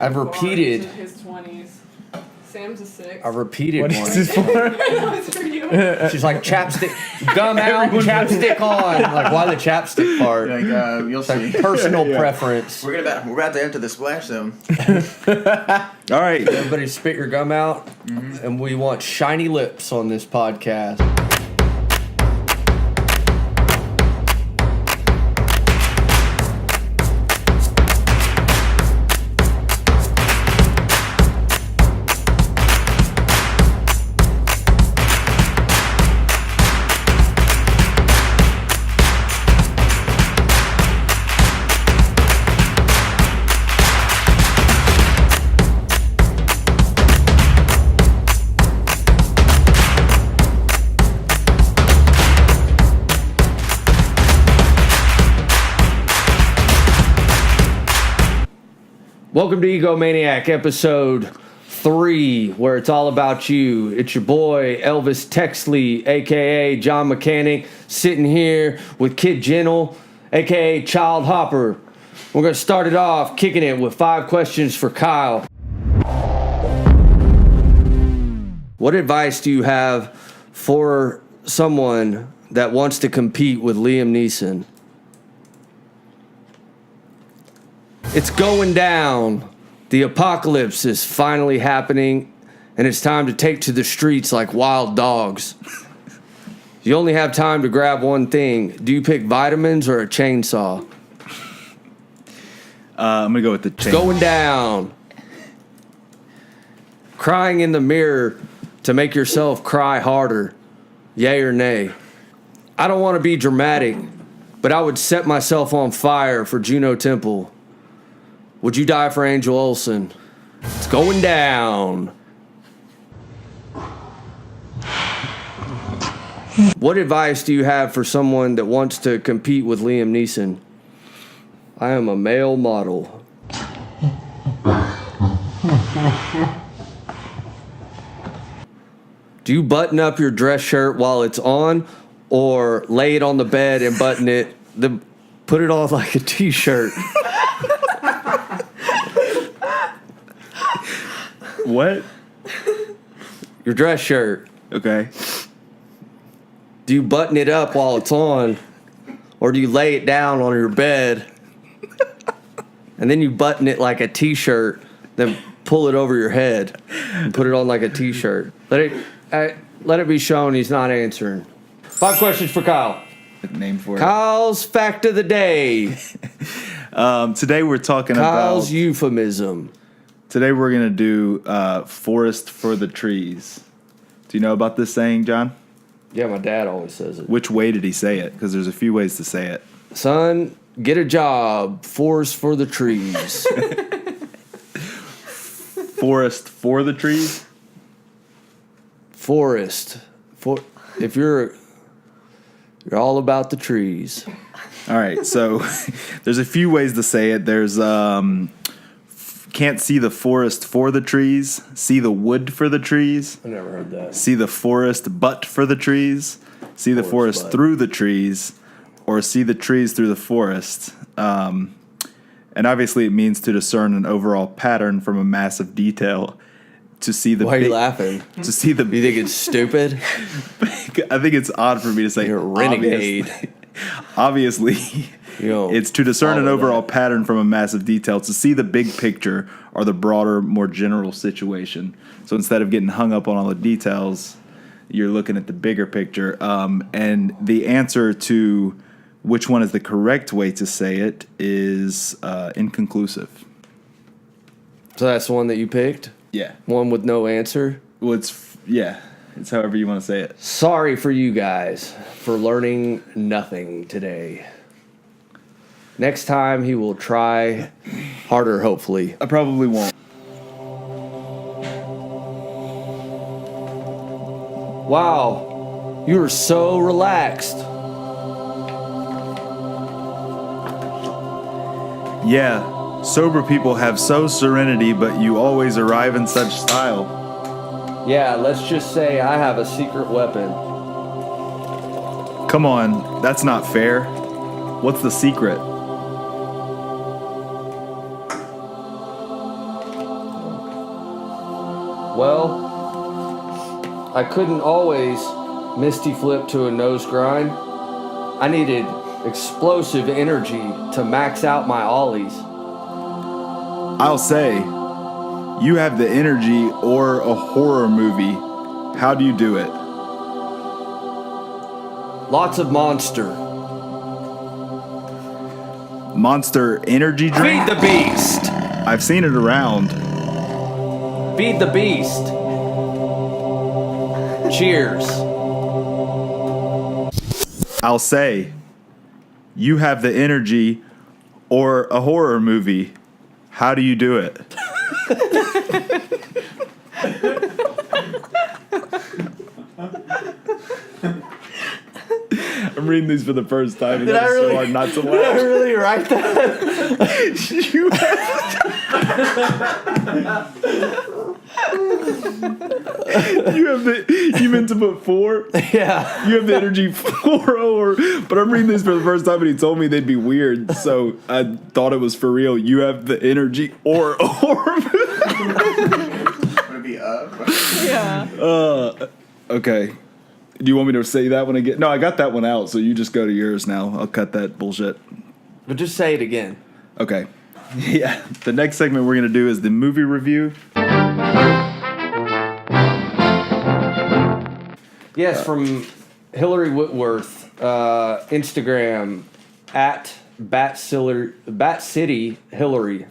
I've repeated. In his 20s. Sam's a 6. I've repeated What one. is this for? It's for you. She's like, chapstick, gum out, chapstick on. Like, why the chapstick part? Like, you'll It's like see. personal preference. We're about to enter the splash zone. All right. Everybody spit your gum out, and we want shiny lips on this podcast. Welcome to Egomaniac, episode 3, where it's all about you. It's your boy, Elvis Texley, a.k.a. John Mechanic, sitting here with Kid Gentle, a.k.a. Child Hopper. We're going to start it off kicking it with 5 questions for Kyle. What advice do you have for someone that wants to compete with Liam Neeson? It's going down. The apocalypse is finally happening, and it's time to take to the streets like wild dogs. You only have time to grab one thing. Do you pick vitamins or a chainsaw? I'm going to go with the chain. It's going down. Crying in the mirror to make yourself cry harder. Yay or nay? I don't want to be dramatic, but I would set myself on fire for Juno Temple. Would you die for Angel Olsen? It's going down. What advice do you have for someone that wants to compete with Liam Neeson? I am a male model. Do you button up your dress shirt while it's on, or lay it on the bed and button it, then put it on like a t-shirt? What? Your dress shirt. Okay. Do you button it up while it's on, or do you lay it down on your bed and then you button it like a t-shirt, then pull it over your head and put it on like a t-shirt? Let it be shown he's not answering. 5 questions for Kyle. Name for it. Kyle's fact of the day. Today we're talking Kyle's about... euphemism. Today we're going to do forest for the trees. Do you know about this saying, John? Yeah, my dad always says it. Which way did he say it? Because there's a few ways to say it. Son, get a job. Forest for the trees. Forest for the trees? Forest. If you're all about the trees. All right, so there's a few ways to say it. There's can't see the forest for the trees, see the wood for the trees. I never heard that. See the forest but for the trees, see the forest through the trees, or see the trees through the forest. And obviously it means to discern an overall pattern from a massive detail. To see the Why are you laughing? To see the... You think it's stupid? I think it's odd for me to say. You're a renegade. Obviously, it's to discern an overall pattern from a massive detail, to see the big picture or the broader, more general situation. So instead of getting hung up on all the details, you're looking at the bigger picture. And the answer to which one is the correct way to say it is inconclusive. So that's the one that you picked? Yeah. One with no answer? Well, it's however you want to say it. Sorry for you guys for learning nothing today. Next time he will try harder, hopefully. I probably won't. Wow, you are so relaxed. Yeah, sober people have so serenity, but you always arrive in such style. Yeah, let's just say I have a secret weapon. Come on, that's not fair. What's the secret? Well, I couldn't always misty flip to a nose grind. I needed explosive energy to max out my ollies. I'll say, you have the energy or a horror movie. How do you do it? Lots of Monster. Monster energy drink? Feed the beast. I've seen it around. Feed the beast. Cheers. I'll say, you have the energy or a horror movie. How do you do it? I'm reading these for the first time, and it's so hard not to laugh. Did I really write that? You meant to put 4? Yeah. You have the energy for or, but I'm reading this for the first time, and he told me they'd be weird, so I thought it was for real. You have the energy or Would it be up? Yeah. Okay. Do you want me to say that one again? No, I got that one out, so you just go to yours now. I'll cut that bullshit. But just say it again. Okay. Yeah. The next segment we're going to do is the movie review. Yes, from Hillary Whitworth, Instagram, at Bat City Hillary.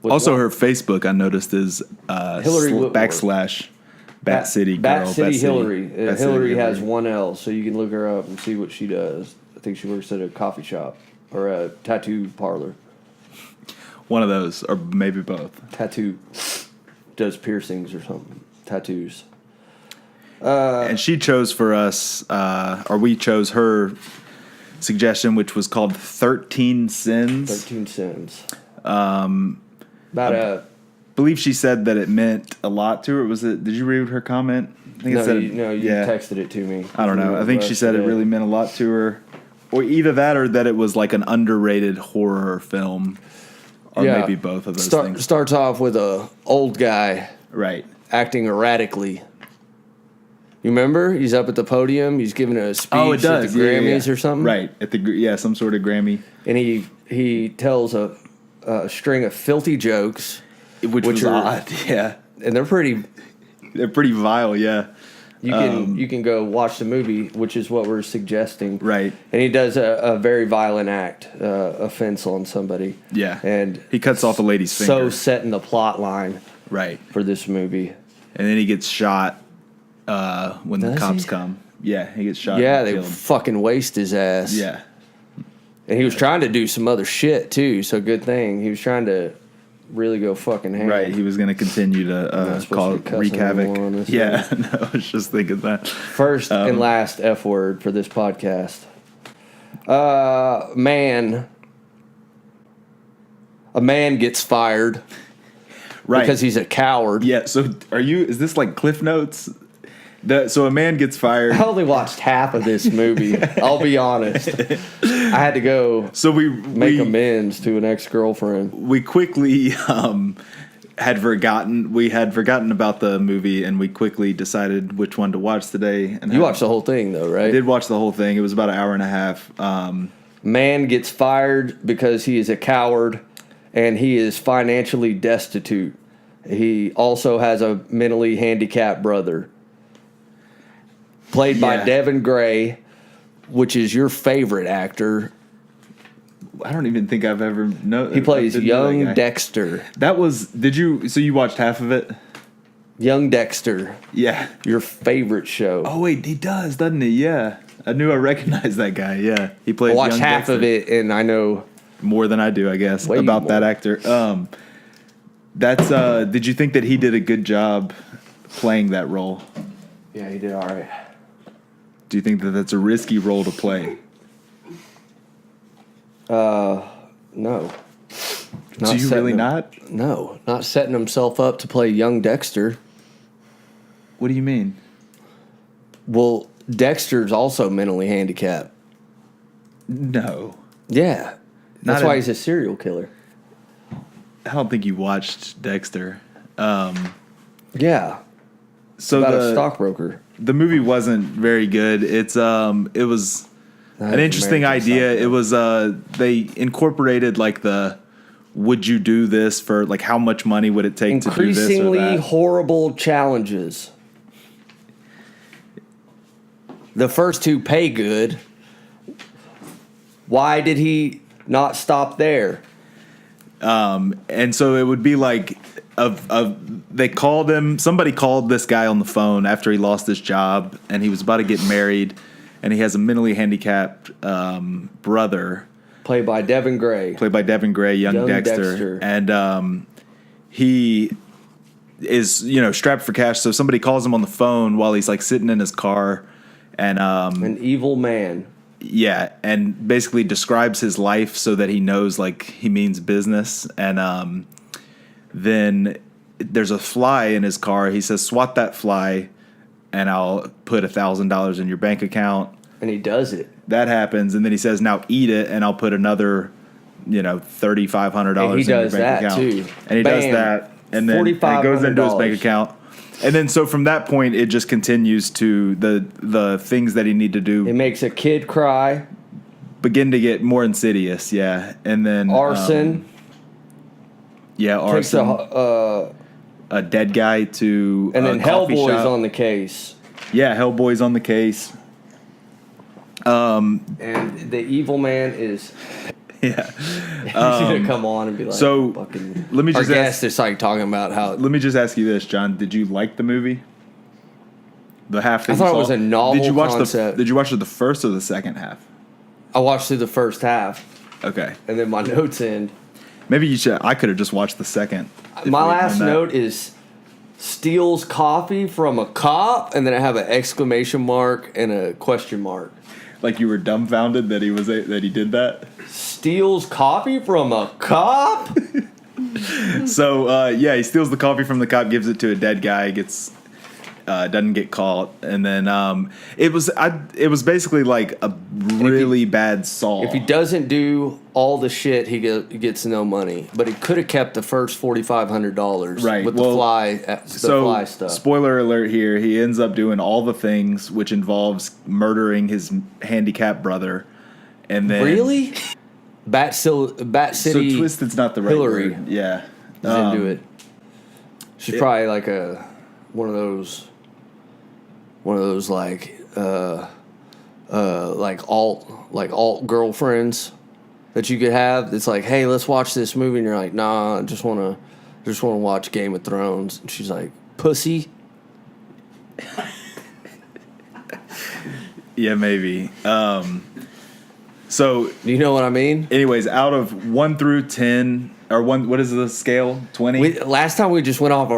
Also, her Facebook, I noticed, is Hillary Whitworth. / Bat City Girl. Bat City Hillary. Bat City Hillary has Hillary. 1 L, so you can look her up and see what she does. I think she works at a coffee shop or a tattoo parlor. One of those, or maybe both. Tattoo. Does piercings or something. Tattoos. And she chose for us, or we chose her suggestion, which was called 13 Sins. 13 Sins. About I believe she said that it meant a lot to her. Was it? Did you read her comment? I think No, it said you texted it to me. I don't know. I think she said it really meant a lot to her, or either that, or that it was like an underrated horror film, or maybe both of those things. Starts off with a old guy, Right. acting erratically. You remember? He's up at the podium. He's giving a speech Oh, it does. at the Grammys or something. Right. At the some sort of Grammy. And he tells a string of filthy jokes, Which was are odd. Yeah. and they're pretty. They're pretty vile. Yeah. You can go watch the movie, which is what we're suggesting. Right. And he does a very violent act, offense on somebody. Yeah. And he cuts off a lady's so finger. setting the plot line. Right. For this movie. And then he gets shot when the Does cops he? come. Yeah, he gets shot. Yeah, and they killed. fucking waste his ass. Yeah. And he was trying to do some other shit too, so good thing. He was trying to really go fucking ham. Right, he was going to continue Not to supposed to be wreak cussing havoc. anymore on this Yeah, no, I was just thinking that. First and last F word for this podcast. A man gets fired Right. because he's a coward. Yeah, so is this like Cliff Notes? So a man gets fired. I only watched half of this movie. I'll be honest. I had to go So make amends to an ex-girlfriend. we quickly had forgotten about the movie, and we quickly decided which one to watch today. And You watched the whole thing though, right? I did watch the whole thing. It was about an hour and a half. Man gets fired because he is a coward and he is financially destitute. He also has a mentally handicapped brother. Played by Yeah. Devin Gray, which is your favorite actor. I don't even think I've ever known. He plays didn't know that young guy. Dexter. So you watched half of it? Young Dexter, Yeah. your favorite show. Oh wait, he does, doesn't he? Yeah. I knew I recognized that guy. Yeah. He plays I watched young half Dexter. of it, and I know More than I do, I guess, Way about that more. actor. Did you think that he did a good job playing that role? Yeah, he did all right. Do you think that that's a risky role to play? No. Do you really not? No, not setting himself up to play young Dexter. What do you mean? Well, Dexter's also mentally handicapped. No. Yeah. That's Not why in- he's a serial killer. I don't think you watched Dexter. Yeah. So about a stockbroker. The movie wasn't very good. It was an interesting idea. It was they incorporated like the would you do this for like how much money would it take to do this or increasingly that? horrible challenges. The first two pay good. Why did he not stop there? And so it would be like they called him. Somebody called this guy on the phone after he lost his job, and he was about to get married, and he has a mentally handicapped brother, Played by Devin Gray. young Dexter, and he is strapped for cash. So somebody calls him on the phone while he's like sitting in his car, and An evil man. yeah, and basically describes his life so that he knows like he means business. And then there's a fly in his car. He says, "Swat that fly, and I'll put $1,000 in your bank account." And he does it. That happens, and then he says, "Now eat it, and I'll put another, $3,500 in your bank that account." too. And he does Bam. that, and then it goes into his bank $4,500. account. And then so from that point, it just continues to the things that he need to do It makes a kid cry. begin to get more insidious, yeah. And then Arson. Takes arson. a dead guy to And a then coffee Hellboy's shop. on the case. Yeah, Hellboy's on the case. And the evil man is Yeah. he's gonna come on and be like, so, fucking. let me Our just guest is like talking about how. Let me just ask you this, John. Did you like the movie? The half that I you thought it saw? was a novel Did you watch concept. Did you watch the first or the second half? I watched through the first half, Okay. and then my notes end. Maybe you should. I could have just watched the second. if My we'd last known that. note is steals coffee from a cop, and then I have an exclamation mark and a question mark. Like you were dumbfounded that that he did that. Steals coffee from a cop? So he steals the coffee from the cop, gives it to a dead guy, gets doesn't get caught, and then it was basically like a really bad Saw. If he doesn't do all the shit, he gets no money. But he could have kept the first $4,500 Right, with well, the fly stuff. Spoiler alert here, he ends up doing all the things, which involves murdering his handicapped brother, and then Really? Bat So City twisted's not the right Hillary word. Yeah, is into it. She's probably like one of those like alt girlfriends that you could have. It's like, hey, let's watch this movie, and you're like, nah, I just wanna watch Game of Thrones. And she's like, pussy. Yeah, maybe. So, Do you know what I mean? anyways, out of 1 through 10, or what is the scale? 20? Last time we just went off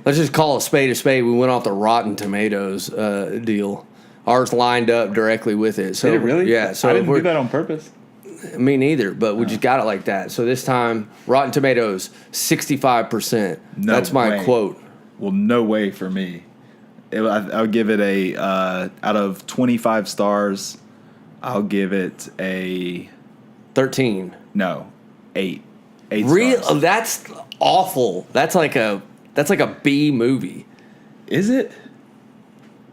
let's just call a spade a spade. We went off the Rotten Tomatoes deal. Ours lined up directly with it. So Did it really? Yeah. So I didn't do that on purpose. Me neither, but we just got it like that. So this time, Rotten Tomatoes, 65%. No That's my way. quote. Well, no way for me. I would give it out of 25 stars, I'll give it a 13. 8. 8 Real? stars. That's awful. That's like a B movie. Is it?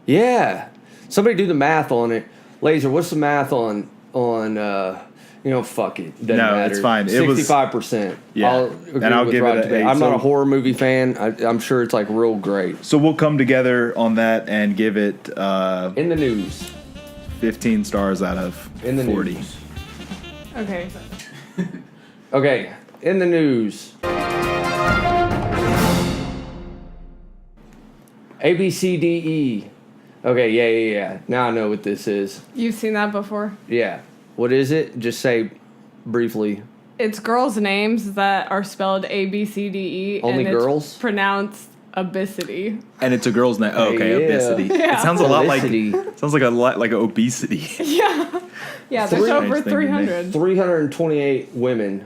Yeah. Somebody do the math on it. Laser, what's the math on fuck it. Doesn't No, matter. it's fine. It was 65%. Yeah. I'll agree And I'll with give it Rotten an Tomatoes. 8. I'm not So- a horror movie fan. I'm sure it's like real great. So we'll come together on that and give it In the news. 15 stars out of In the 40. news. Okay. Okay, in the news. ABCDE. Okay, yeah. Now I know what this is. You've seen that before? Yeah. What is it? Just say briefly. It's girls' names that are spelled A-B-C-D-E. Only and girls? It's pronounced abicity. And it's a girl's name. Oh, okay, Yeah. obesity. Yeah. It sounds a lot Felicity. like obesity. Yeah. Yeah, there's Three- over Strange thing to me. 300. 328 women.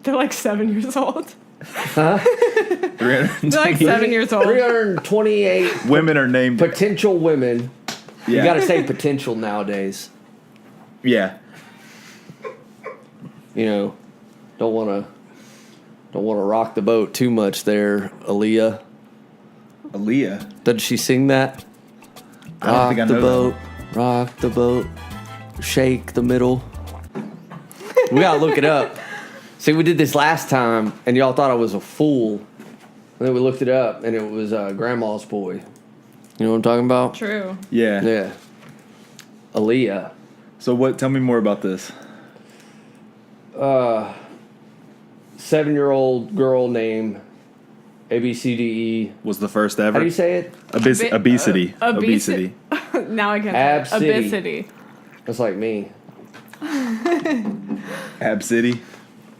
They're like 7 years old. 328 They're like 7 years old. 328 women are named. potential women. Yeah. You got to say potential nowadays. Yeah. Don't want to rock the boat too much there, Aaliyah. Aaliyah. Doesn't she sing that? I don't think I know the boat, rock the boat, shake the middle. We gotta look it up. See, we did this last time, and y'all thought I was a fool. And then we looked it up, and it was Grandma's Boy. You know what I'm talking about? True. Yeah. Yeah. Aaliyah. So what? Tell me more about this. 7-year-old girl named ABCDE. Was the first ever. How do you say it? Obesity. Obesity. Now I can Ab say City. obesity. That's like me. Ab City.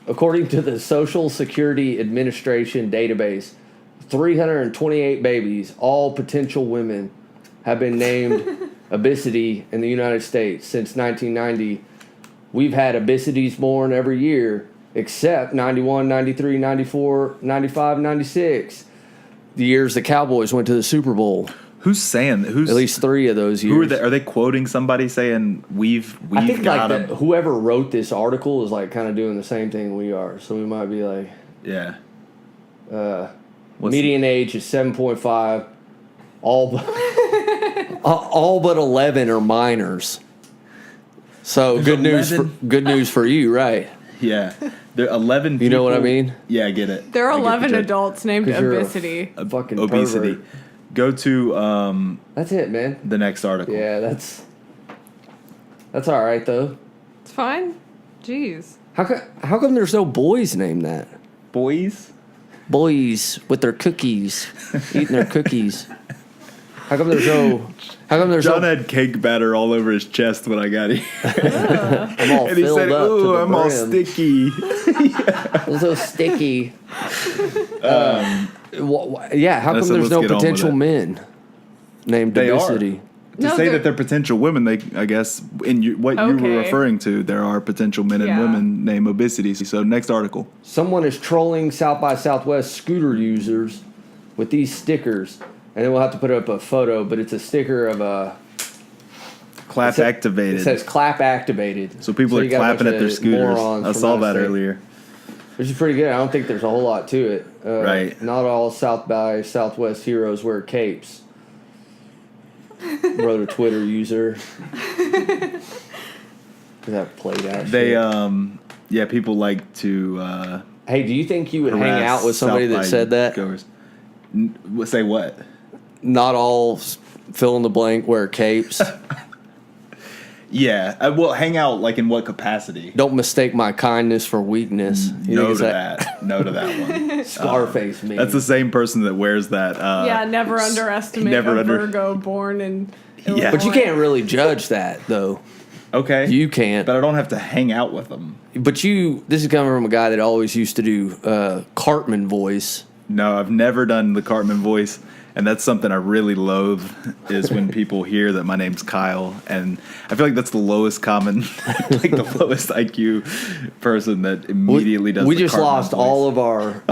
According to the Social Security Administration database, 328 babies, all potential women, have been named obesity in the United States since 1990. We've had obesities born every year, except 91, 93, 94, 95, 96. The years the Cowboys went to the Super Bowl. Who's saying? Who's At least 3 of those years. Who are they? Are they quoting somebody saying we've I think got like them? whoever wrote this article is like kind of doing the same thing we are. So we might be like, Yeah. median age is 7.5. All but 11 are minors. So There's good news 11? good news for you, right? Yeah. There are 11 people. You know what I mean? Yeah, I get it. There are I get the 11 joke. adults named 'Cause you're a obesity. Fucking Obesity. pervert. Go to That's it, man. the next article. Yeah, that's all right though. It's fine. Jeez. How come there's no boys named that? Boys? Boys with their cookies, eating their cookies. How come there's John no? had cake batter all over his chest when I got here. I'm all And he filled said, up to ooh, the I'm all brim. sticky. I'm so sticky. Yeah, how come Listen, there's let's no get on with potential it. men named They are. obesity? To No, say they're- that they're potential women, I guess, in what you Okay. were referring to, there are potential men and Yeah. women named obesity. So next article. Someone is trolling South by Southwest scooter users with these stickers, and then we'll have to put up a photo. But it's a sticker of a Clap It activated. says clap activated. So people are you got a clapping bunch at their of scooters. morons I from saw out of that state, earlier. which is pretty good. I don't think there's a whole lot to it. Right. Not all South by Southwest heroes wear capes. Wrote a Twitter user. That played out. They, shit. people like to Hey, do you think you would hang harass out with somebody South that by said that? Goers. Say what? Not all fill in the blank wear capes. Yeah. Well, hang out like in what capacity? Don't mistake my kindness for weakness. You No think to it's that. No to that one. Scarface me. That's the same person that wears that. Yeah, never underestimate never a under- Virgo born in Yeah. But you Illinois. can't really judge that though. Okay. You can't. But I don't have to hang out with them. But this is coming from a guy that always used to do Cartman voice. No, I've never done the Cartman voice, and that's something I really loathe. Is when people hear that my name's Kyle, and I feel like that's the lowest common, like the lowest IQ person that immediately does. We the just Cartman lost voice. all of our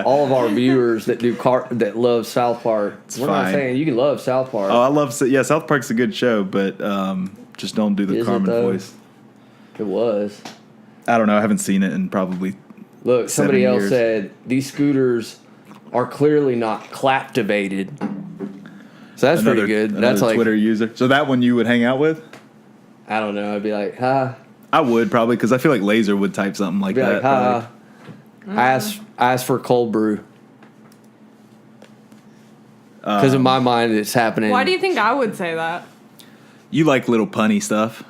all of our viewers that do that love South Park. We're not fine. saying you can love South Park. Oh, I love South Park's a good show, but just don't do the Is it, Cartman though? voice. It was. I don't know. I haven't seen it in probably. Look, somebody 7 else years. said these scooters are clearly not claptivated. So that's pretty good. Another That's like Twitter user. So that one you would hang out with? I don't know. I'd be like, ha. I would probably because I feel like Laser would type something like Be that. like, ha. Ask for cold brew. Because in my mind, it's happening. Why do you think I would say that? You like little punny stuff.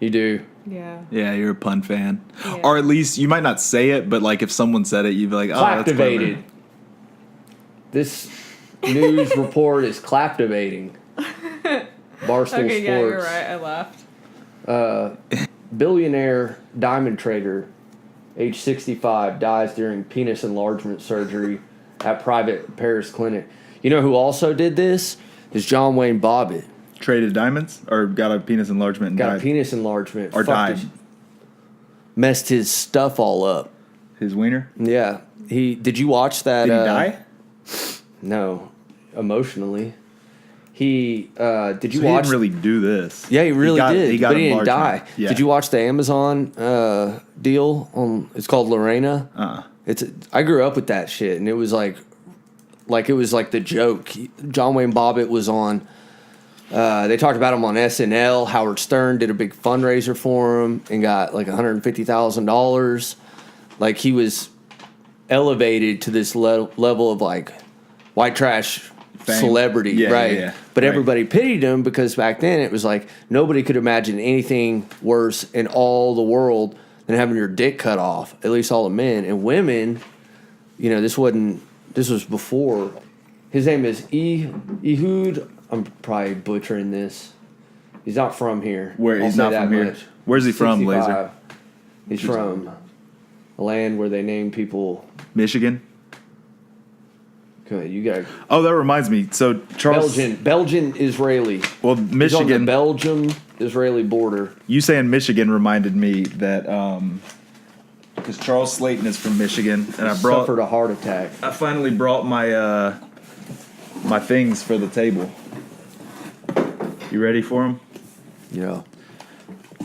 You do? Yeah. Yeah, you're a pun fan. Yeah. Or at least you might not say it, but like if someone said it, you'd be like, oh, that's Claptivated. clever. This news report is claptivating. Barstool Okay, yeah, you're Sports. right. I laughed. Billionaire diamond trader, age 65, dies during penis enlargement surgery at private Paris clinic. You know who also did this? Is John Wayne Bobbitt. Traded diamonds or got a penis enlargement and Got died. a penis enlargement. Or Fucked died. messed his stuff all up. His wiener? Yeah. Did you watch that? Did he die? No. Emotionally. Did you So he watch? didn't really do this. Yeah, he really did. He got but he didn't die. enlargement. Yeah. Did you watch the Amazon deal on? It's called Lorena. Uh-uh. I grew up with that shit, and it was like like it was like the joke. John Wayne Bobbitt was on. They talked about him on SNL. Howard Stern did a big fundraiser for him and got like $150,000. Like he was elevated to this level of like white trash Fame. celebrity, right? Yeah. But Right. everybody pitied him because back then it was like nobody could imagine anything worse in all the world than having your dick cut off. At least all the men and women. You know, this was before. His name is Ehud. I'm probably butchering this. He's not from here. Where I'll he's say not that from here? much. Where's he from, 65. Laser? He's from a land where they name people. Michigan. Come on, you got Oh, that reminds me. So Charles, Belgian Israeli. well, He's on the Michigan. Belgium-Israeli border. You saying Michigan reminded me that because Charles Slayton is from Michigan, and I Suffered a heart attack. finally brought my my things for the table. You ready for him? Yeah.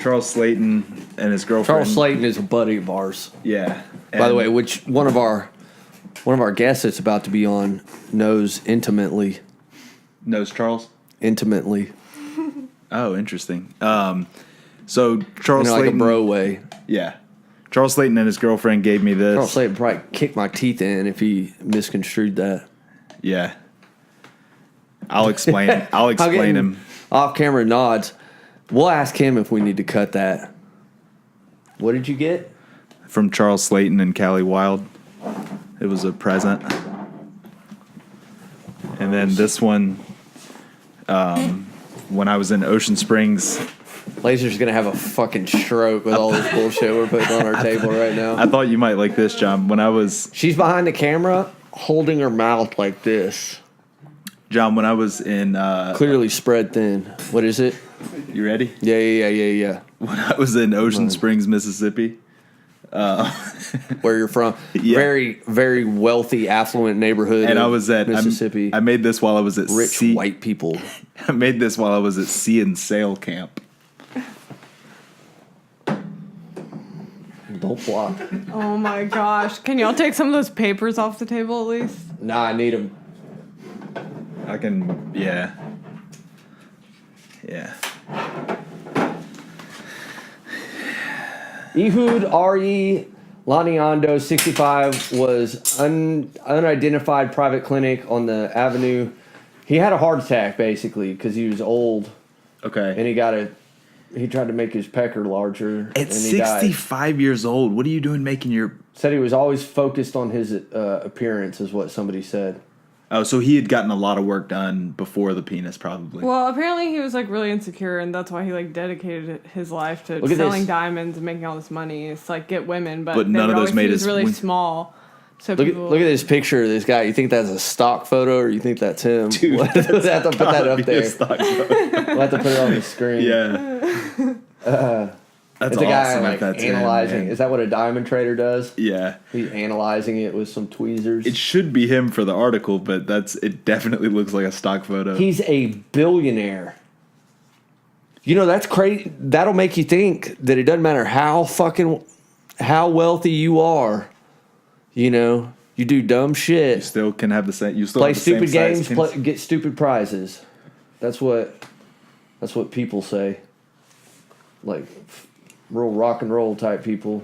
Charles Slayton and his girlfriend. Charles Slayton is a buddy of ours. Yeah. By the And- way, which one of our guests that's about to be on knows intimately. knows Charles. Intimately. Oh, interesting. So Charles Like a Slayton, bro way. yeah. Charles Slayton and his girlfriend gave me this. Charles Slayton probably kicked my teeth in if he misconstrued that. Yeah. I'll explain. I'll explain him. Off-camera nods. We'll ask him if we need to cut that. What did you get? From Charles Slayton and Callie Wild. It was a present. And then this one, when I was in Ocean Springs, Laser's gonna have a fucking stroke with all this bullshit we're putting on our table right now. I thought you might like this, John. When I was She's behind the camera, holding her mouth like this, when I was in, clearly spread thin. What is it? you ready? Yeah. When I was in Ocean Springs, Mississippi. Where you're from? Yeah. Very, very wealthy, affluent neighborhood. And of I was at Mississippi. I made this while I was at Rich white people. I made this while I was at Sea and Sail Camp. Don't block. Oh my gosh. Can y'all take some of those papers off the table at least? Nah, I need them. I can, yeah. Ehud R.E. Laniando, 65, was unidentified private clinic on the avenue. He had a heart attack, basically, because he was old. Okay. And he tried to make his pecker larger. At and he died. 65 years old, what are you doing making your... Said he was always focused on his appearance, is what somebody said. Oh, so he had gotten a lot of work done before the penis, probably. Well, apparently he was like really insecure, and that's why he like dedicated his life to Look at selling this. diamonds and making all this money. It's like get women, but But they none would of those always- made he was his really win- small. So Look people, at this picture of this guy. You think that's a stock photo, or you think that's him? Dude, we'll have to put that Gotta up be a there. stock photo. We'll have to put it on the screen. Yeah. That's It's a guy awesome like if that's him, analyzing. man. Is that what a diamond trader does? Yeah. He's analyzing it with some tweezers. It should be him for the article, but it definitely looks like a stock photo. He's a billionaire. You know, that's crazy. That'll make you think that it doesn't matter how wealthy you are. You know, you do dumb shit. You still can have the same. You still Play have the same stupid games. size penis. Get stupid prizes. That's what people say. Like real rock and roll type people.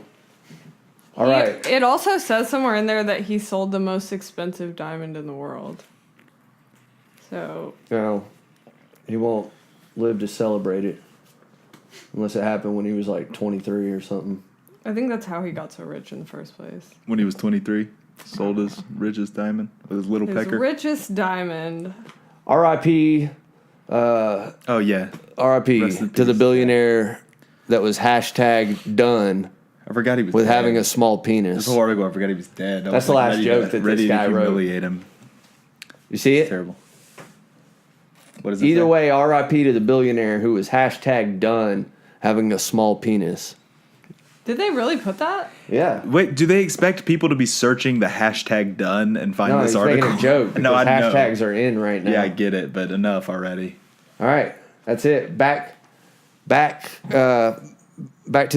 All right. It also says somewhere in there that he sold the most expensive diamond in the world. So No, he won't live to celebrate it unless it happened when he was like 23 or something. I think that's how he got so rich in the first place. When he was 23, sold his richest diamond with his little His pecker. richest diamond. R.I.P. Oh yeah, R.I.P. Rest in to the peace. billionaire that was hashtag done I forgot he was with dead. having a small This penis. whole article. I forgot he was dead. I That's was, the last ready joke that ready this guy to wrote. humiliate him. You see It's it? terrible. What is it? Either say? way, R.I.P. to the billionaire who was hashtag done having a small penis. Did they really put that? Yeah. Wait, do they expect people to be searching the hashtag done and find No, this he's article? making a joke because no, I know. hashtags are in right now. Yeah, I get it, but enough already. All right, that's it. Back to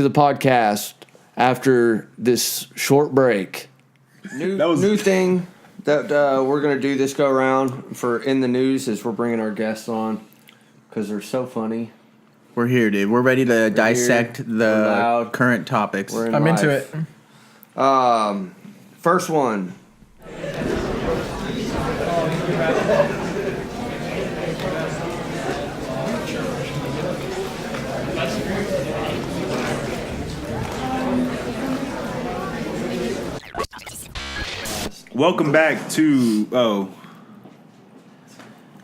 the podcast after this short break. That was- New thing. that we're going to do this go around for In the News is we're bringing our guests on because they're so funny. We're here, dude. We're ready to dissect We're the loud. current topics. I'm into it. First one. Welcome back to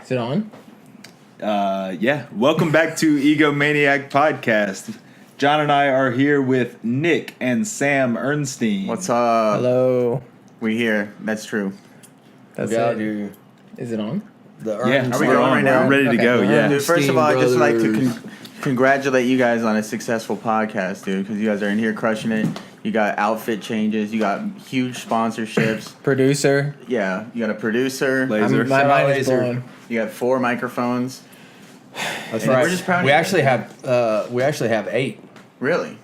Is it on? welcome back to Egomaniac podcast. John and I are here with Nick and Sam Ehrnstein. What's up? Hello. We here. That's true. That's We got it. here. Is it on? The Yeah, Earnstein's Are we going right now? We're ready to Okay. go. Yeah. Dude, first of all, I'd just like to Brothers. congratulate you guys on a successful podcast, dude, because you guys are in here crushing it. You got outfit changes. You got huge sponsorships. Producer. Yeah, you got a producer. Laser. My mind is Laser. blown. You got 4 microphones. That's And right. we're just proud of we you. actually have 8. Really?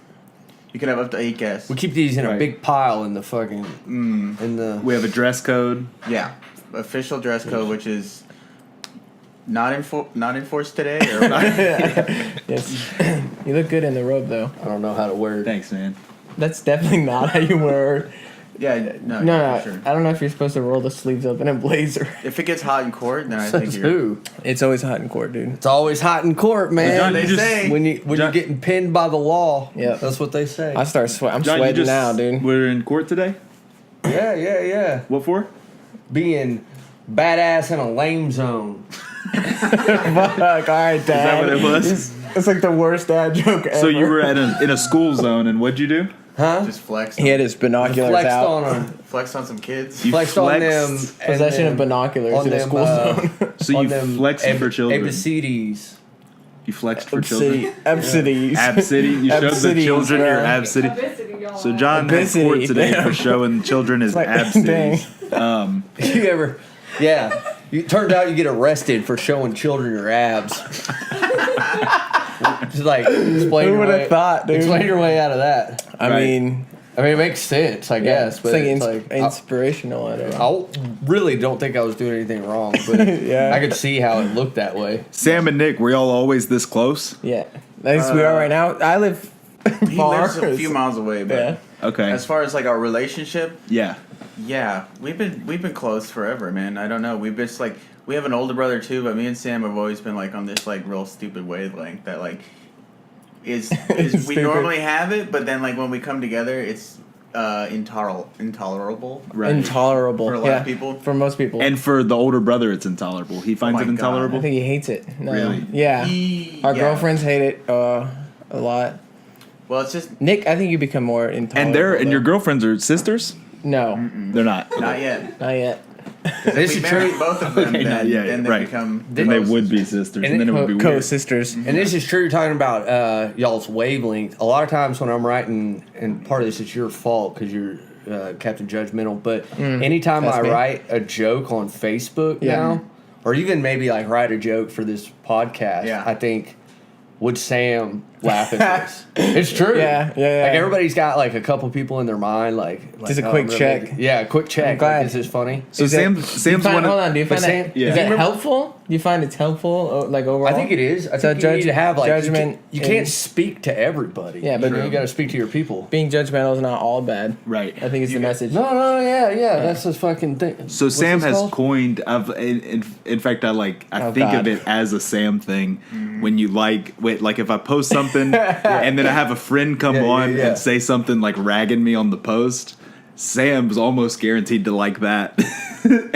You can have up to 8 guests. We keep these in a Right. big pile in the fucking in the. We have a dress code. Yeah, official dress code, which is not enforced today. Or Yes. You look good in the robe, though. I don't know how to wear it. Thanks, man. That's definitely not how you wear. yeah, no, No, for sure. I don't know if you're supposed to roll the sleeves up in a blazer. If it gets hot in court, then I Says think you're. who? It's always hot in court, dude. It's always hot in court, man. John, They you just- say. when John- you're getting pinned by the law. Yeah. That's what they say. I'm John, sweating you just, now, dude. We're in court today. Yeah. What for? Being badass in a lame zone. Fuck, all right, Dad. Is that what it was? It's like the worst dad joke ever. So you were in a school zone, and what'd you do? Huh? Just flex. He had his binoculars Flexed out. on them. Flex on some kids. You Flexed on them. flexed. and Possession then of binoculars on in a them, school zone. So on you them flexed for children. ABCDs. You flexed for children. Absidies. Ab City. You showed the Absidies, children your bro. Ab City. So John had Obesity, court today damn. for showing children his like- Ab Cities. You ever? Yeah. Turned out you get arrested for showing children your abs. Just like explain Who your would way. have thought, dude? Explain your way out of that. I Right. mean, It makes sense, I guess, but it's it's like like inspirational. I don't know. I really don't think I was doing anything wrong, but Yeah. I could see how it looked that way. Sam and Nick, were y'all always this close? Yeah, at least we are right now. I live He far. lives a few miles away, but Yeah. Okay. as far as like our relationship, Yeah. yeah, we've been close forever, man. I don't know. We've just like we have an older brother too, but me and Sam have always been like on this like real stupid wavelength that like is we Stupid. normally have it, but then like when we come together, it's intolerable. Right. Intolerable For a lot of people. For most people, And for the older brother, it's intolerable. He finds my it God. intolerable. I think he hates it. No. Really? Yeah. Our Yeah. girlfriends hate it a lot. Well, it's just Nick, I think you become more intolerable. And your though. girlfriends are sisters? No, They're not. not yet. not yet. This We is marry true. both of them, Okay, not then, yet, then they right. become. Then they close would be sisters. sisters, And and then it would be weird. Co-sisters. And this is true. You're talking about y'all's wavelength. A lot of times when I'm writing, and part of this is your fault because you're Captain Judgmental. But anytime That's I me. write a joke on Facebook Yeah. now, or even maybe like write a joke for this podcast, Yeah. I think, would Sam laugh at this? It's true. Yeah. Like everybody's got like a couple people in their mind, like Just a oh, quick I'm gonna check. make it- Yeah, a quick check. I'm glad. Like, is this funny? So Is that- Sam's Hold one of, on, do you but find Sam- that yeah. is that Remember- helpful? Do you find it's helpful, like overall? I think it is. I So think you need to have like judgment You can't and- speak to everybody. Yeah, but- you got to speak to your people. Being judgmental is not all bad. right. I think it's the message. No, yeah. That's the fucking thing. So What's Sam this has called? coined. In fact, I Oh, think God. of it as a Sam thing. When you like if I post something and then I have a friend come Yeah, yeah, on yeah. and say something like ragging me on the post, Sam's almost guaranteed to like that.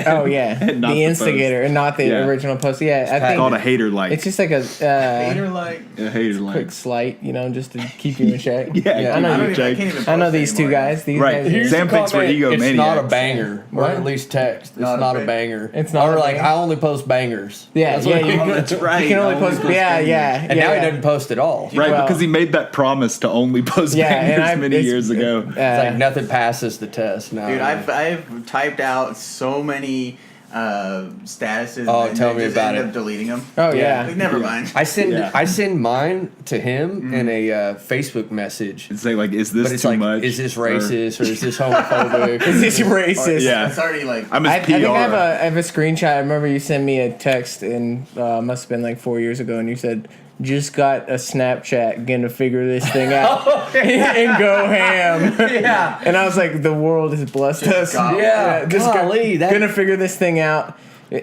Oh yeah, And not the the instigator post. and not the Yeah. original post. Yeah, I think Called a hater like. it's just like a Hater like. a hater like. quick slight, just to keep you in check. Yeah, I know. I You, can't even. I know post these two anymore. guys. These Right. guys. Here's- Sam the thinks we're comment, It's not a egomaniacs. banger, or What? at least text. It's Not a not a bang- banger. It's not Or a like banger. I only post bangers. Yeah, That's yeah. what- You, That's right. you can only Only post. post Yeah, bangers. yeah. And now he yeah. doesn't post at all. Right, Well- because he made that promise to only post Yeah, and bangers many it's- years ago. It's like nothing passes the test now. Dude, I've typed out so many statuses. Oh, and tell then me just about end it. up deleting them. Oh yeah. Like, never mind. I send Yeah. I send mine to him in a Facebook message. It's like, is this But it's too like, much? is this racist or is this homophobic? Is this racist? Yeah. It's already like. I'm his I PR. think I have a screenshot. I remember you sent me a text and must have been like 4 years ago, and you said, "Just got a Snapchat, gonna figure this thing out and go ham." Yeah. And I was like, "The world has blessed us." got- Yeah, golly, that- gonna figure this thing out,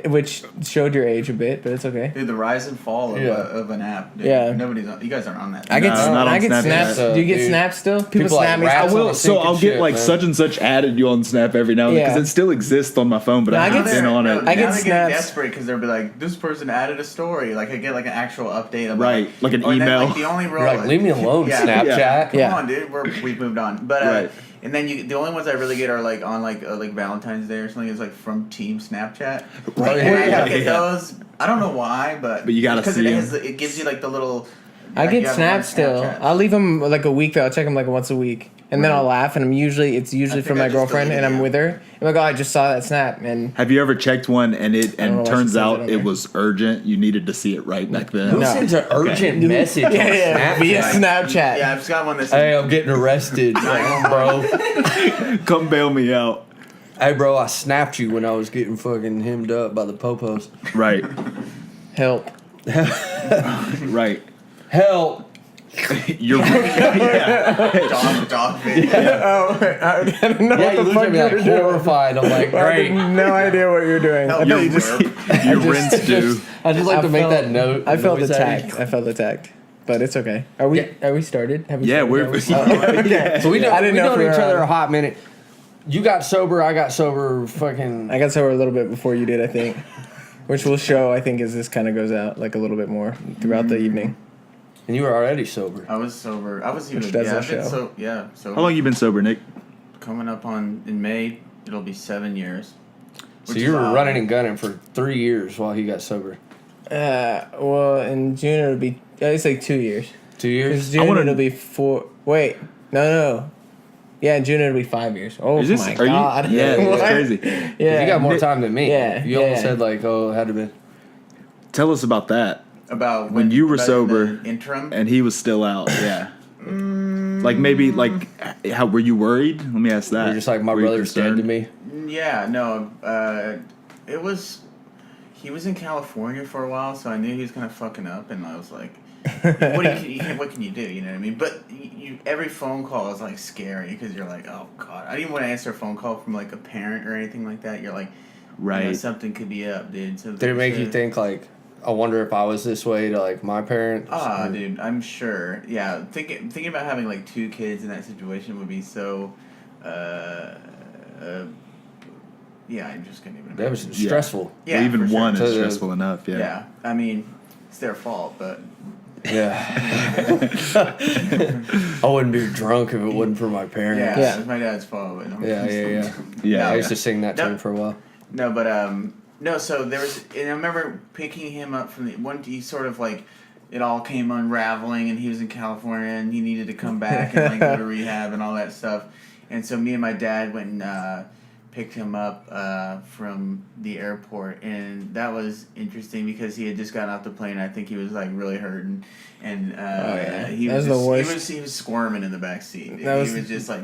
which showed your age a bit, but it's okay. Dude, the rise and fall of, Yeah. of an app. Dude. Yeah. Nobody's on. You guys aren't on that. I get No, not on I get Snapchat. snaps. So, Do you get dude, snaps still? people like snap me. rap- I will. That's So on I'll sync get and like shit, such and such added you on Snap every now and then because Yeah. it still exists on my phone, but No, I I haven't get been on it. I get now they're getting snaps. desperate because they'll be like, this person added a story. Like I get like an actual update about Right, like an or then, email. like, the only real You're like, leave me alone, Yeah. Snapchat. Come Yeah. on, dude. We've moved on. But Right. and then the only ones I really get are like on like Valentine's Day or something. Is like from Team Snapchat. Right. And I Yeah, look at yeah. those. I don't know why, but But you gotta because see it 'em. has it gives you like the little. I like, get you have one snaps still. Snapchat. I'll leave them like a week though. I'll check them like once a week, and then I'll laugh. And it's usually think from I my just girlfriend, and deleted I'm it. with her. I'm like, oh, I just saw that snap, and Have you ever checked one and don't know why she turns says it out on it there. was urgent? You needed to see it right back then. Who No. sends an urgent message on yeah, via Snapchat? Snapchat. Yeah, I've just got one that's. Hey, I'm getting arrested, bro. Come bail me out. Hey, bro, I snapped you when I was getting fucking hemmed up by the popos. Right. Help. Right. Help. You're dog video. Oh, I didn't know Yeah, what you the looked fuck at me you like were doing. horrified. I'm like, I great. had no idea what you're doing. Help I thought you you just. you rinsed you. I just like I to make felt- that note. I felt noise at you. attacked. I felt attacked, but it's okay. Are we? Yeah. Are we started? Have we Yeah, started? we're. Oh, okay. So we know I didn't we know known if we each were other on. a hot minute. You got sober, I got sober. Fucking. I got sober a little bit before you did, I think, which will show. I think as this kind of goes out, like a little bit more throughout the evening. And you were already sober. I was sober. I was even. Which doesn't I've been show. sober. How long you been sober, Nick? Coming up on in May, it'll be 7 years. So which you is were odd. running and gunning for 3 years while he got sober. Well, in June it'll be. It's like 2 years. 2 Because years. June wanna- it'll be 4. Wait, no. Yeah, in June it'll be 5 years. Oh Is this? my Are god! you? Yeah, it's What? crazy. Yeah, You got more time than me. Yeah, You almost yeah. said like, oh, it had to be. Tell us about that. About When you were about sober the interim. and he was still out. Yeah. Like maybe like how were you worried? Let me ask that. You're just like, my Were you brother's dead to concerned? me. Yeah, no. It was. He was in California for a while, so I knew he was kind of fucking up, and I was like, what can you do? You know what I mean? But every phone call is like scary because you're like, oh god, I didn't want to answer a phone call from like a parent or anything like that. You're like, Right. you know, something could be up, dude. So Did it make you think like, I wonder if I was this way to like my parents? Ah, dude, I'm sure. Yeah, thinking about having like 2 kids in that situation would be so. Yeah, I just couldn't even. That was imagine. stressful. Yeah, Well, even for sure. one So is the- stressful enough. Yeah. Yeah, I mean, it's their fault, but Yeah. I wouldn't be drunk if it wasn't for my parents. yeah, Yeah. it's my dad's fault. But I'm Yeah. Yeah. I used to sing that to No. him for a while. No, but no. So there was, and I remember picking him up from the one. He sort of like, it all came unraveling, and he was in California, and he needed to come back and like go to rehab and all that stuff. And so me and my dad went and picked him up from the airport, and that was interesting because he had just gotten off the plane. I think he was like really hurting, and he That was was the just, worst. He was squirming in the back seat. That was- he was just like.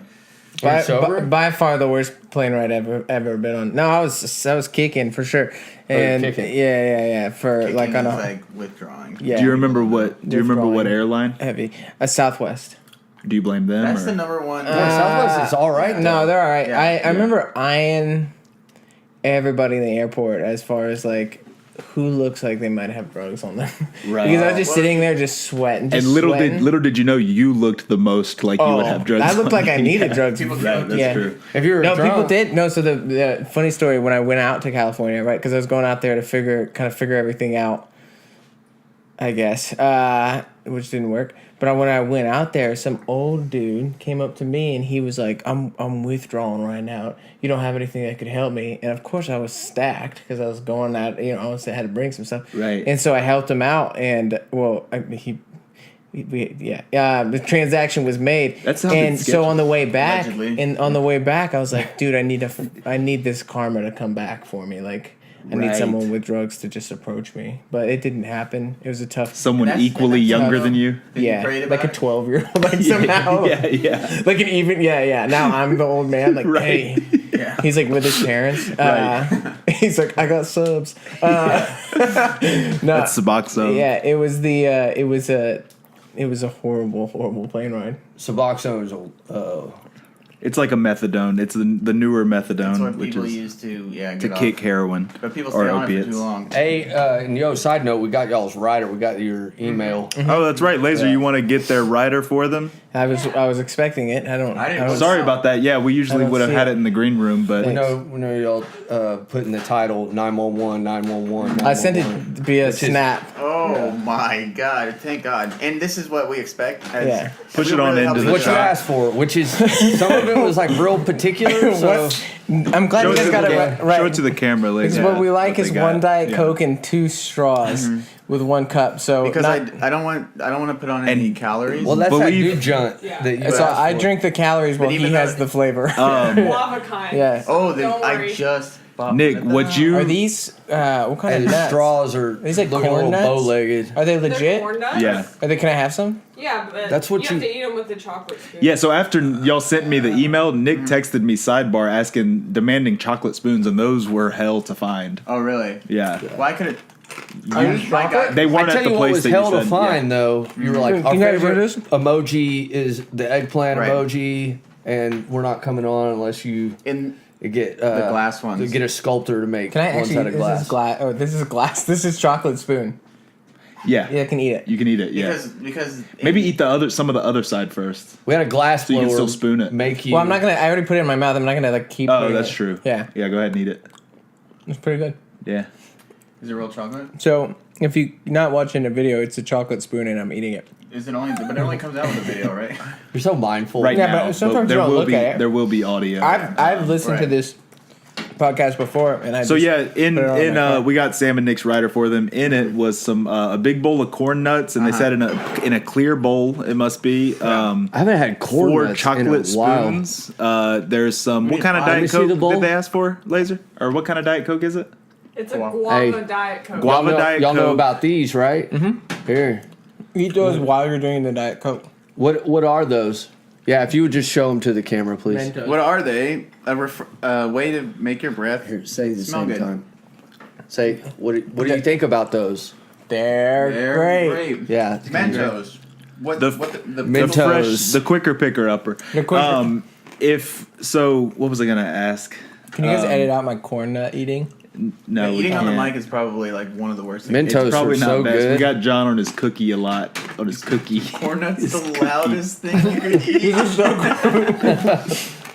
By, sober? by far the worst plane ride I've ever been on. No, I was kicking for sure, and kicking. yeah, for Kicking like on is a like withdrawing. yeah. Do you remember what? Do you remember what airline? heavy a Southwest? Do you blame them? That's or? the number one. Southwest is all right. No, though. they're all right. Yeah, I yeah. remember eyeing everybody in the airport as far as like who looks like they might have drugs on them. Right. Because I was just Well, sitting there just sweating. Just And sweating. little did you know you looked the most like you would have drugs. I looked on like I you. needed drugs. People Right, that's Yeah. true. If you were No, drunk, people did. No, so the funny story when I went out to California, right? Because I was going out there to figure everything out, I guess, which didn't work. But when I went out there, some old dude came up to me and he was like, "I'm withdrawing right now. You don't have anything that could help me." And of course, I was stacked because I was going out. You know, I had to bring some stuff. Right. And so I helped him out, and well, the transaction was made. That sounded and sketchy. so on the way back, Allegedly. and on the way back, I was like, dude, I need this karma to come back for me. Like, I need Right. someone with drugs to just approach me. But it didn't happen. It was a tough. Someone That's- equally that's younger tough. than you. Did you yeah, prayed about like a it? 12-year-old. Like somehow, yeah. like an even. Yeah. Now I'm the old man. Like, Right. hey. Yeah. He's like with his parents. He's like, I got subs. No, That's Suboxone. yeah, it was it was a horrible plane ride. Suboxone is It's like a methadone. It's the newer That's methadone, what which people is use to to get kick off. heroin But people or stay on it for opiates. too long. Hey, and side note, we got y'all's rider. We got your email. Oh, that's right, Laser. Yeah. You want to get their rider for them? I was expecting it. I didn't- don't- Sorry about that. Yeah, we I usually don't would have see had it. it in the green room, but We know y'all put in the title 911, 911. I sent it via Which is- Snap. Oh my God! Thank God. And this is what we expect. Yeah. Push we it on really into help the each What you other. asked for, which is some of it was like real particular. So What? I'm glad show, you it guys to got the, it right. show it to the camera, Laser. Because what we like is they one got. Diet Yeah. Coke and 2 straws with 1 cup. So Because not, I don't want to put on any And- calories. well, that's that Believe- new junk Yeah. that you so asked I for. drink the calories while he even has though- the flavor. Guava kind. Yeah. oh, Don't I worry. just bought Nick, one of what those. you Are these what kind And of the nuts? straws are These like looking a corn little nuts? bow-legged. Are they They're legit? corn nuts? Yeah. Are they? Can I have some? Yeah, but That's what you you- have to eat them with the chocolate spoon. Yeah, so after y'all sent me the email, Nick texted me sidebar demanding chocolate spoons, and those were hell to find. Oh really? Yeah. Why could it? Are these chocolate? They I weren't tell at the you what place was that hell you to said. find though. You were like, Can our you guys favorite hear this? emoji is the eggplant Right. emoji, and we're not coming on unless you In get the glass ones. to get a sculptor to make Can I ones actually? out of glass. This is glass. Oh, this is glass. This is chocolate spoon. Yeah. Yeah, I can eat it. You can eat it, yeah. because Maybe eat some of the other side first. We had a glass So you can blower still spoon it. Make you. Well, I'm not gonna. I already put it in my mouth. I'm not gonna like keep. Oh, putting that's it. true. Yeah, Yeah, go ahead and eat it. it's pretty good. Yeah. Is it real chocolate? So if you're not watching the video, it's a chocolate spoon and I'm eating it. Is it only? But it only comes out with a video, right? You're so mindful. Right Yeah, now. but sometimes there you don't will look be at it. there will be audio. I've listened to Right. this podcast before, and I So just yeah, in put it on my car. we got Sam and Nick's rider for them. In it was some a big bowl of corn nuts, and they said in a clear bowl it must be I haven't had corn 4 nuts in chocolate a while. spoons. There's some. What kind of Let me Diet see the Coke bowl. did they ask for, Laser? Or what kind of Diet Coke is it? It's a Guava. guava Hey. Diet Coke. Guava Y'all know, Diet y'all know Coke. about these, right? Mm-hmm. Here. eat those while you're doing the Diet Coke. What are those? Yeah, if you would just show them to the camera, please. Mentos. What are they? A way to make your breath Here, say the smell same good. time. Say, what do you think about those? They're great. Yeah. Mentos. What The- the Mentos. The quicker picker upper. The quicker- What was I gonna ask? Can you guys edit out my corn nut eating? No, we eating on the can't. mic is probably like one of the worst things. Mentos It's probably are not so best. good. We got John on his cookie a lot. On his cookie. Corn nuts is the loudest thing you could eat.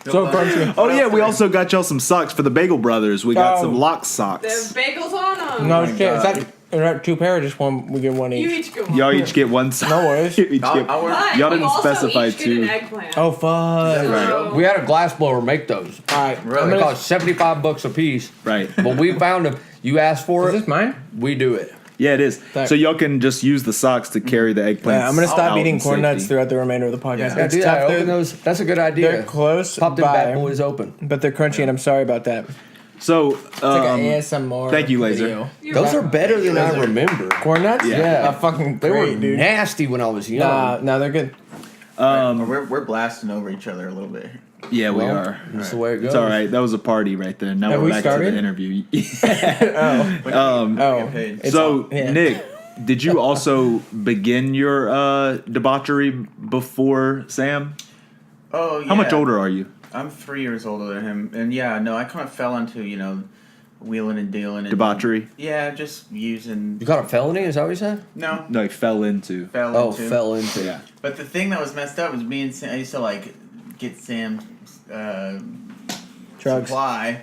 So crunchy. Oh yeah, we also got y'all some socks for the Bagel Brothers. We got Oh. some lock There's socks. bagels on them. No my shit. God. It's like 2 pairs. Just one. We get one You each. each get one. Y'all each get one sock. No worries. You each get- I'll wear- But Y'all you didn't also specify each get too. an eggplant. Oh fuck! So- We had a glass blower make those. All right. Really? They I'm gonna, cost $75 a piece. Right. But we found them. You asked for is it. this mine? We do it. Yeah, it is. Thanks. So y'all can just use the socks to carry the eggplants. Yeah, I'm gonna stop out eating in corn nuts safety. throughout the remainder of the podcast. Yeah, It's do tough. that. Open They're, those. That's a good they're idea. close, Pop them bad by, boys open. but they're crunchy, and I'm sorry about that. It's So, like an ASMR. thank you, Laser. video. Those are better than I remember. Corn nuts. Yeah. fucking They great, were dude. nasty when I was young. Nah, they're good. we're blasting over each other a little bit. yeah, we Well, are. That's the way it goes. It's all right. That was a party right there. Now Have we're we back started? to the interview. Oh, Get paid. it's So, yeah. Nick, did you also begin your debauchery before Sam? Oh yeah. How much older are you? I'm 3 years older than him, and yeah, no, I kind of fell into wheeling and dealing and Debauchery? Yeah, just using. You got a felony? Is that what you said? No, No, he fell into. fell Oh, into. fell into. Yeah. But the thing that was messed up was me and Sam. I used to get Sam Drugs. supply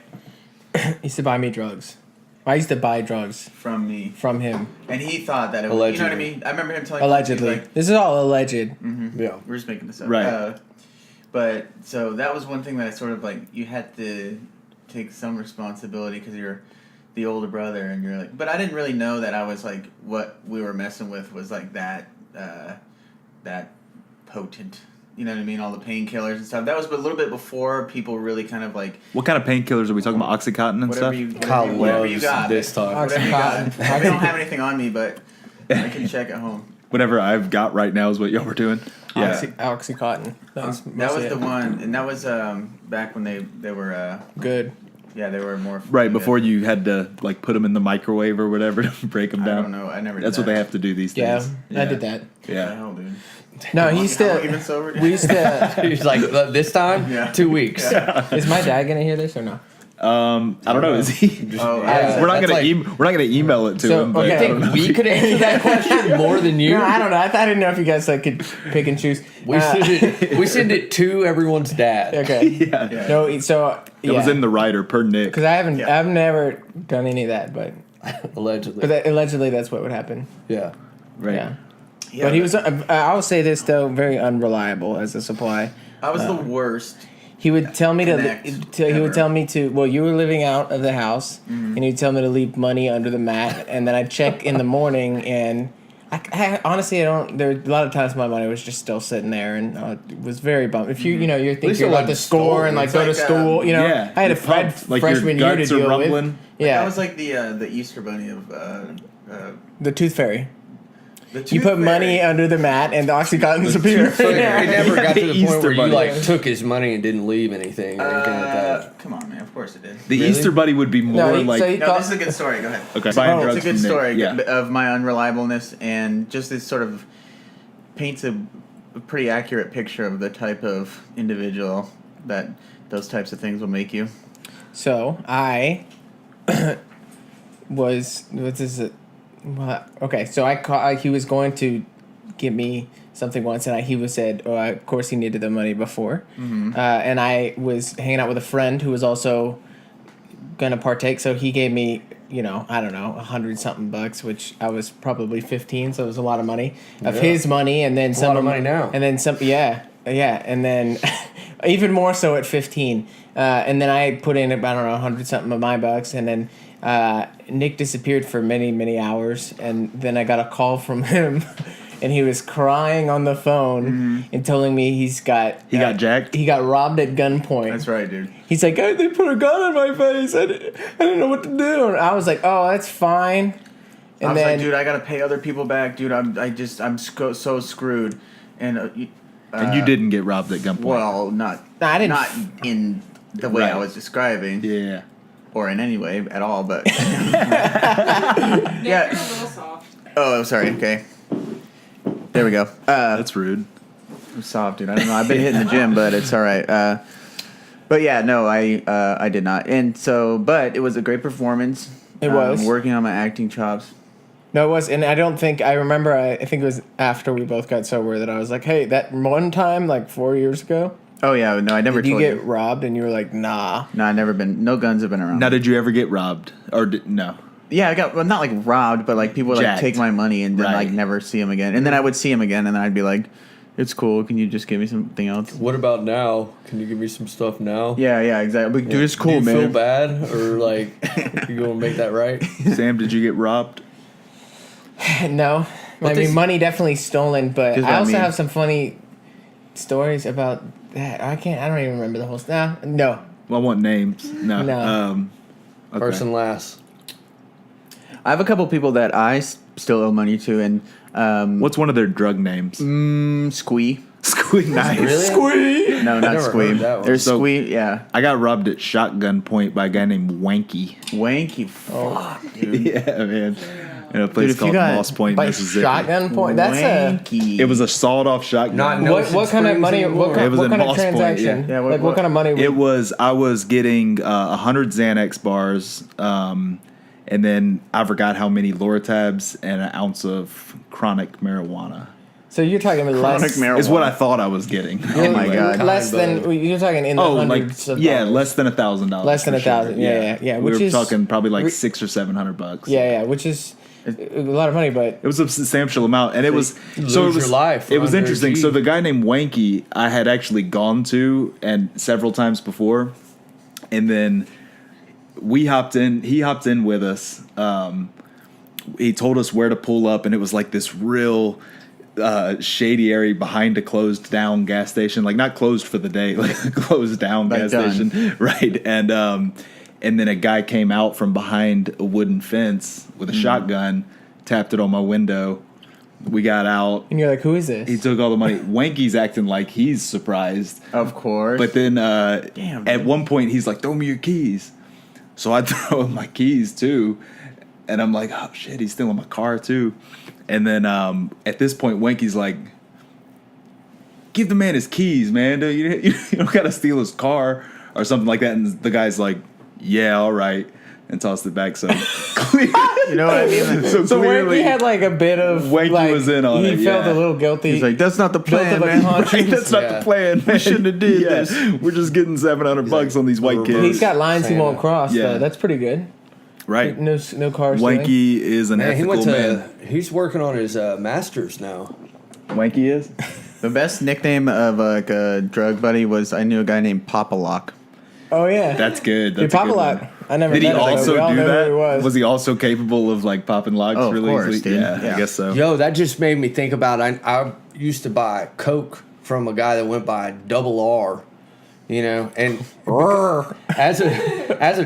He used to buy me drugs. I used to buy drugs from me, from him. and he thought that it was. You know what I Allegedly. mean? I remember him telling me Allegedly. he was This is all alleged. Yeah. we're just making this up, Right. But so that was one thing that I sort of you had to take some responsibility because you're the older brother, and you're like. But I didn't really know that I was what we were messing with was that potent. you know what I mean, all the painkillers and stuff. That was a little bit before people really kind of like What kind of painkillers are we talking about? Oxycontin and whatever stuff? whatever you got. this talk. Whatever you got. I don't have anything on me, but I can check at home. Whatever I've got right now is what y'all were doing. Yeah. Oxycontin. That was the one, and that was back when they were Good. yeah, they were more Right before you had to like put them in the microwave or whatever to break them down. I don't know. I never. Did That's what that. they have to do these days. Yeah, I did that. What the Yeah. hell, dude? No, he's How long still. you been sober? We used to. He's like, this time, Yeah. 2 weeks. Is my dad gonna hear this or no? I don't know. Is he? Oh, Yeah. we're not That's gonna like- we're not gonna email it to So, him. But okay. I think we could answer that question more than you. No, I don't know. I didn't know if you guys like could pick and choose. We send it to everyone's dad. Okay. yeah, No, so it was in the writer per Nick. because I've never done any of that, but Allegedly. allegedly that's what would happen. Yeah. Right. Yeah. Yeah, But he was. I will say this though, very unreliable as a supply. I was the worst. He would tell me Connect he would ever. tell me to. Well, you were living out of the house, and he'd tell me to leave money under the mat, and then I'd check in the morning, and I honestly I don't. There were a lot of times my money was just still sitting there, and it was very bummed. If you're least thinking it about the wasn't score stolen. and like It's go to like, school, Yeah, I had a you're pumped. Like your freshman year to guts are deal with. rumbling. Yeah, That was like the Easter Bunny of the tooth fairy. the You Tooth put Fairy. money under the mat, and the OxyContin's appear. So it never got to the point Easter where you Bunny. like took his money and didn't leave anything or anything like that. Come on, man. Of course it did. The Really? Easter Bunny would be more he- like so he- No, this is a good story. Go ahead. okay. Buying Oh, drugs It's a good from Nick. story Yeah. of my unreliableness, and just this sort of paints a pretty accurate picture of the type of individual that those types of things will make you. So I was what is it? What? Okay, so he was going to give me something once, and he was said, "Oh, of course he needed the money before," and I was hanging out with a friend who was also gonna partake, so he gave me. I don't know, $100-something, which I was probably 15, so it was a lot of money of Yeah. his money, and then It's a some lot of money now. and then some, yeah, and then even more so at 15, and then I put in about, I don't know, $100-something of my bucks, and then Nick disappeared for many, many hours, and then I got a call from him. And he was crying on the phone and telling me he got jacked? He got robbed at gunpoint. That's right, dude. He's like, "Oh, they put a gun on my face. I didn't know what to do." And I was like, "Oh, that's fine." And I was then, like, dude, I gotta pay other people back, dude. I'm so screwed, and And you didn't get robbed at gunpoint. well, not Nah, I didn't not in the way Right. I was describing, Yeah. or in any way at all, but Nick, Yeah. you're a little soft. oh, sorry. Okay, there we go. That's rude. I'm soft, dude. I don't know. I've been hitting the gym, but it's all right. But yeah, no, I did not, and so, but it was a great performance. It was. Working on my acting chops. no, it was, and I don't think I remember. I think it was after we both got sober that I was like, "Hey, that one time, like 4 years ago, Oh yeah, no, I never did you told get you. robbed?" And you were like, "Nah." No, I never been. No guns have been around. Now, did you ever get robbed? Or no? Yeah, I got well, not like robbed, but like people would like Jacked. take my money and then Right. like never see him again. And then I would see him again, and then I'd be like, "It's cool. Can you just give me something else?" What about now? Can you give me some stuff now? Yeah, exactly. Like, dude, it's cool, Do you man. feel bad or like you gonna make that right? Sam, did you get robbed? No, What I mean does- money definitely stolen, but Does I that also mean? have some funny stories about that. I don't even remember the whole. No. Well, I want names. No. No. Okay. Person last. I have a couple people that I still owe money to, and What's one of their drug names? Squee. Squeak Nice. Really? Squee. No, not never Squee. heard that one. There's So- Squee. Yeah, I got robbed at shotgun point by a guy named Wanky. wanky. Fuck, dude. Yeah, man. In a place if you called got- Moss Point, By Mississippi. shotgun point. That's a. wanky. It was a sawed-off shotgun. Not no- What kind of Springs money? anymore. What kind, It was what in kind of Moss Point, transaction? yeah. Yeah, Like what what- kind of money? It was. I was getting 100 Xanax bars, and then I forgot how many Loratabs and an ounce of chronic marijuana. So you're talking chronic less. marijuana. Is what I thought I was getting. Oh my God. Less Kind than you're talking in the Oh, like hundreds of yeah, dollars. less than $1,000. Less than for sure. $1,000. Yeah. We Which were is talking probably like re- $600 or $700. Yeah, which is a lot of money, but It was a substantial amount, and it was You so it lose was your life It was under a interesting. G. So the guy named Wanky, I had actually gone to and several times before, and then we hopped in. He hopped in with us. He told us where to pull up, and it was like this real shady area behind a closed down gas station, like not closed for the day, like a closed down gas station, right? And then a guy came out from behind a wooden fence with a shotgun, tapped it on my window. We got out. And you're like, who is this? He took all the money. Wanky's acting like he's surprised. Of course. But then Damn, at one point, he's like, throw me your keys. So I throw him my keys, too. And I'm like, oh, shit, he's stealing my car, too. And then at this point, Wanky's like, give the man his keys, man. You don't got to steal his car or something like that. And the guy's like, yeah, all right. And tossed it back. So clear. You know what I mean? So clearly, Wanky had like a bit of Wanky like, was in on he it. He felt yeah. a little guilty. He's like, that's not the plan, man. Right, that's not the plan. We shouldn't have did this. We're just getting $700 on these white kids. He's got lines he won't cross. Yeah. Though. That's pretty good. Right. No cars. Wanky is an Man, ethical man. he's working on his masters now. Wanky is? The best nickname of like a drug buddy was I knew a guy named Papa Lock. Oh yeah, That's good. Dude, That's a Papa good Lock. one. I never. Did he met him, but also we all do know that? Who he was. Was he also capable of like popping locks Oh, of really course, easily? dude. Yeah, Yeah. I guess so. Yo, that just made me think about. I used to buy Coke from a guy that went by Double R, you know, and as a